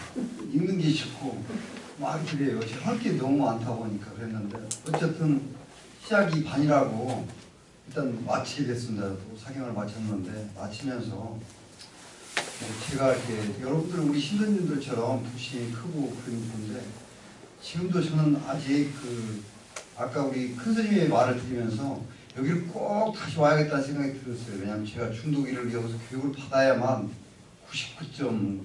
읽는 게 싫고 막 그래요. 할 게 너무 많다 보니까 그랬는데 어쨌든 시작이 반이라고 일단 마치게 됐습니다. 또 사경을 마쳤는데 마치면서 제가 이렇게 여러분들 우리 신도님들처럼 불신이 크고 그런 건데 지금도 저는 아직 아까 우리 큰 스님의 말을 들으면서 여기를 꼭 다시 와야겠다는 생각이 들었어요. 왜냐하면 제가 중도기를 여기서 교육을 받아야만 99점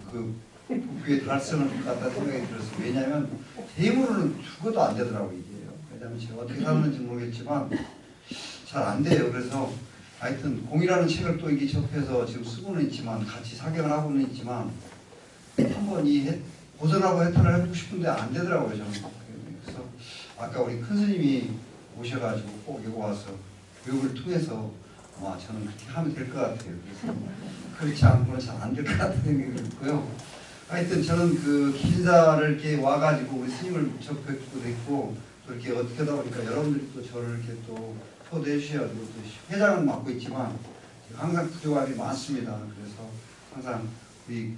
복귀에 달성을 갖다는 생각이 들었어요. 왜냐하면 대물은 죽어도 안 되더라고요. 이게요. 왜냐하면 제가 어떻게 살았는지 모르겠지만 잘 안 돼요. 그래서 하여튼 공이라는 책을 또 이게 접해서 지금 쓰고는 있지만 같이 사경을 하고는 있지만 한번 보선하고 해탈을 해보고 싶은데 안 되더라고요. 저는. 그래서 아까 우리 큰 스님이 오셔가지고 꼭 여기 와서 교육을 통해서 저는 그렇게 하면 될 것 같아요. 그래서 그렇지 않고는 잘 안 될 것 같은 생각이 들고요. 하여튼 저는 기사를 이렇게 와가지고 우리 스님을 접뵙고 됐고 또 이렇게 어떻게 하다 보니까 여러분들이 또 저를 이렇게 또 초대해 주셔가지고 또 회장은 맡고 있지만 항상 부족함이 많습니다. 그래서 항상 우리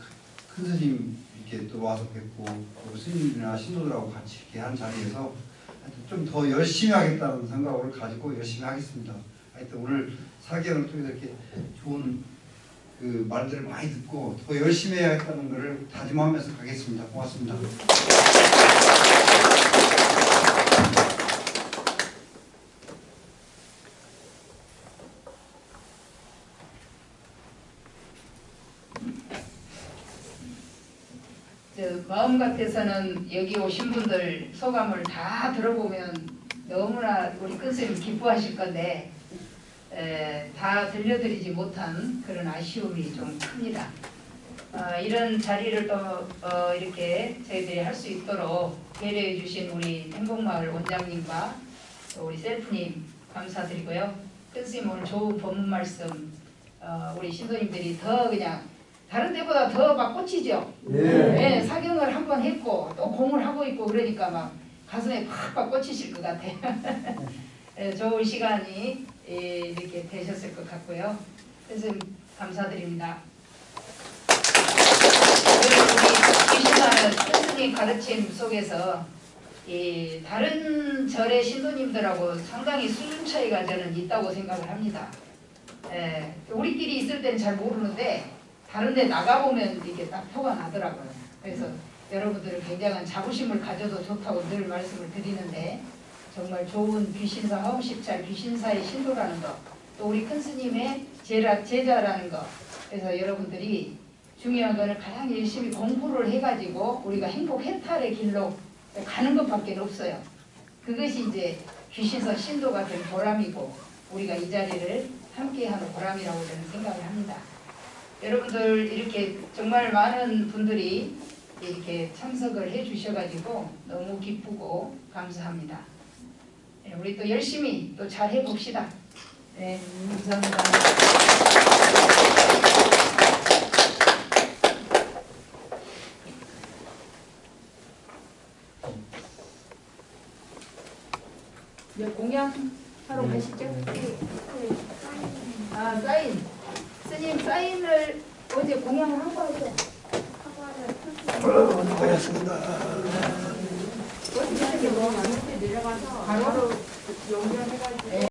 큰 스님 이렇게 또 와서 뵙고 또 스님이나 신도들하고 같이 이렇게 한 자리에서 좀 더 열심히 하겠다는 생각을 가지고 열심히 하겠습니다. 하여튼 오늘 사경을 통해서 이렇게 좋은 말들을 많이 듣고 더 열심히 해야겠다는 것을 다짐하면서 가겠습니다. 고맙습니다. 마음 같아서는 여기 오신 분들 소감을 다 들어보면 너무나 우리 큰 스님 기뻐하실 건데 다 들려드리지 못한 그런 아쉬움이 좀 큽니다. 이런 자리를 또 이렇게 저희들이 할 수 있도록 배려해 주신 우리 행복마을 원장님과 또 우리 셀프님 감사드리고요. 큰 스님 오늘 좋은 법문 말씀 우리 신도님들이 더 그냥 다른 데보다 더 막 꽂히죠. 네, 사경을 한번 했고 또 공을 하고 있고 그러니까 막 가슴에 팍팍 꽂히실 것 같아요. 좋은 시간이 이렇게 되셨을 것 같고요. 선생님 감사드립니다. 우리 귀신하는 스님 가르침 속에서 다른 절의 신도님들하고 상당히 수준 차이가 저는 있다고 생각을 합니다. 우리끼리 있을 때는 잘 모르는데 다른 데 나가보면 이게 딱 표가 나더라고요. 그래서 여러분들은 굉장한 자부심을 가져도 좋다고 늘 말씀을 드리는데 정말 좋은 귀신사 허음십찰 귀신사의 신도라는 거, 또 우리 큰 스님의 제자라는 거. 그래서 여러분들이 중요한 거는 가장 열심히 공부를 해가지고 우리가 행복 해탈의 길로 가는 것밖에 없어요. 그것이 이제 귀신사 신도가 된 보람이고 우리가 이 자리를 함께하는 보람이라고 저는 생각을 합니다. 여러분들 이렇게 정말 많은 분들이 이렇게 참석을 해 주셔가지고 너무 기쁘고 감사합니다. 우리 또 열심히 또 잘 해봅시다. 네, 감사합니다. 이제 공양하러 가시죠. 아, 사인. 스님 사인을 어제 공양을 한 거 하죠? 고맙습니다. 어떻게 내려가서 바로 연결해가지고.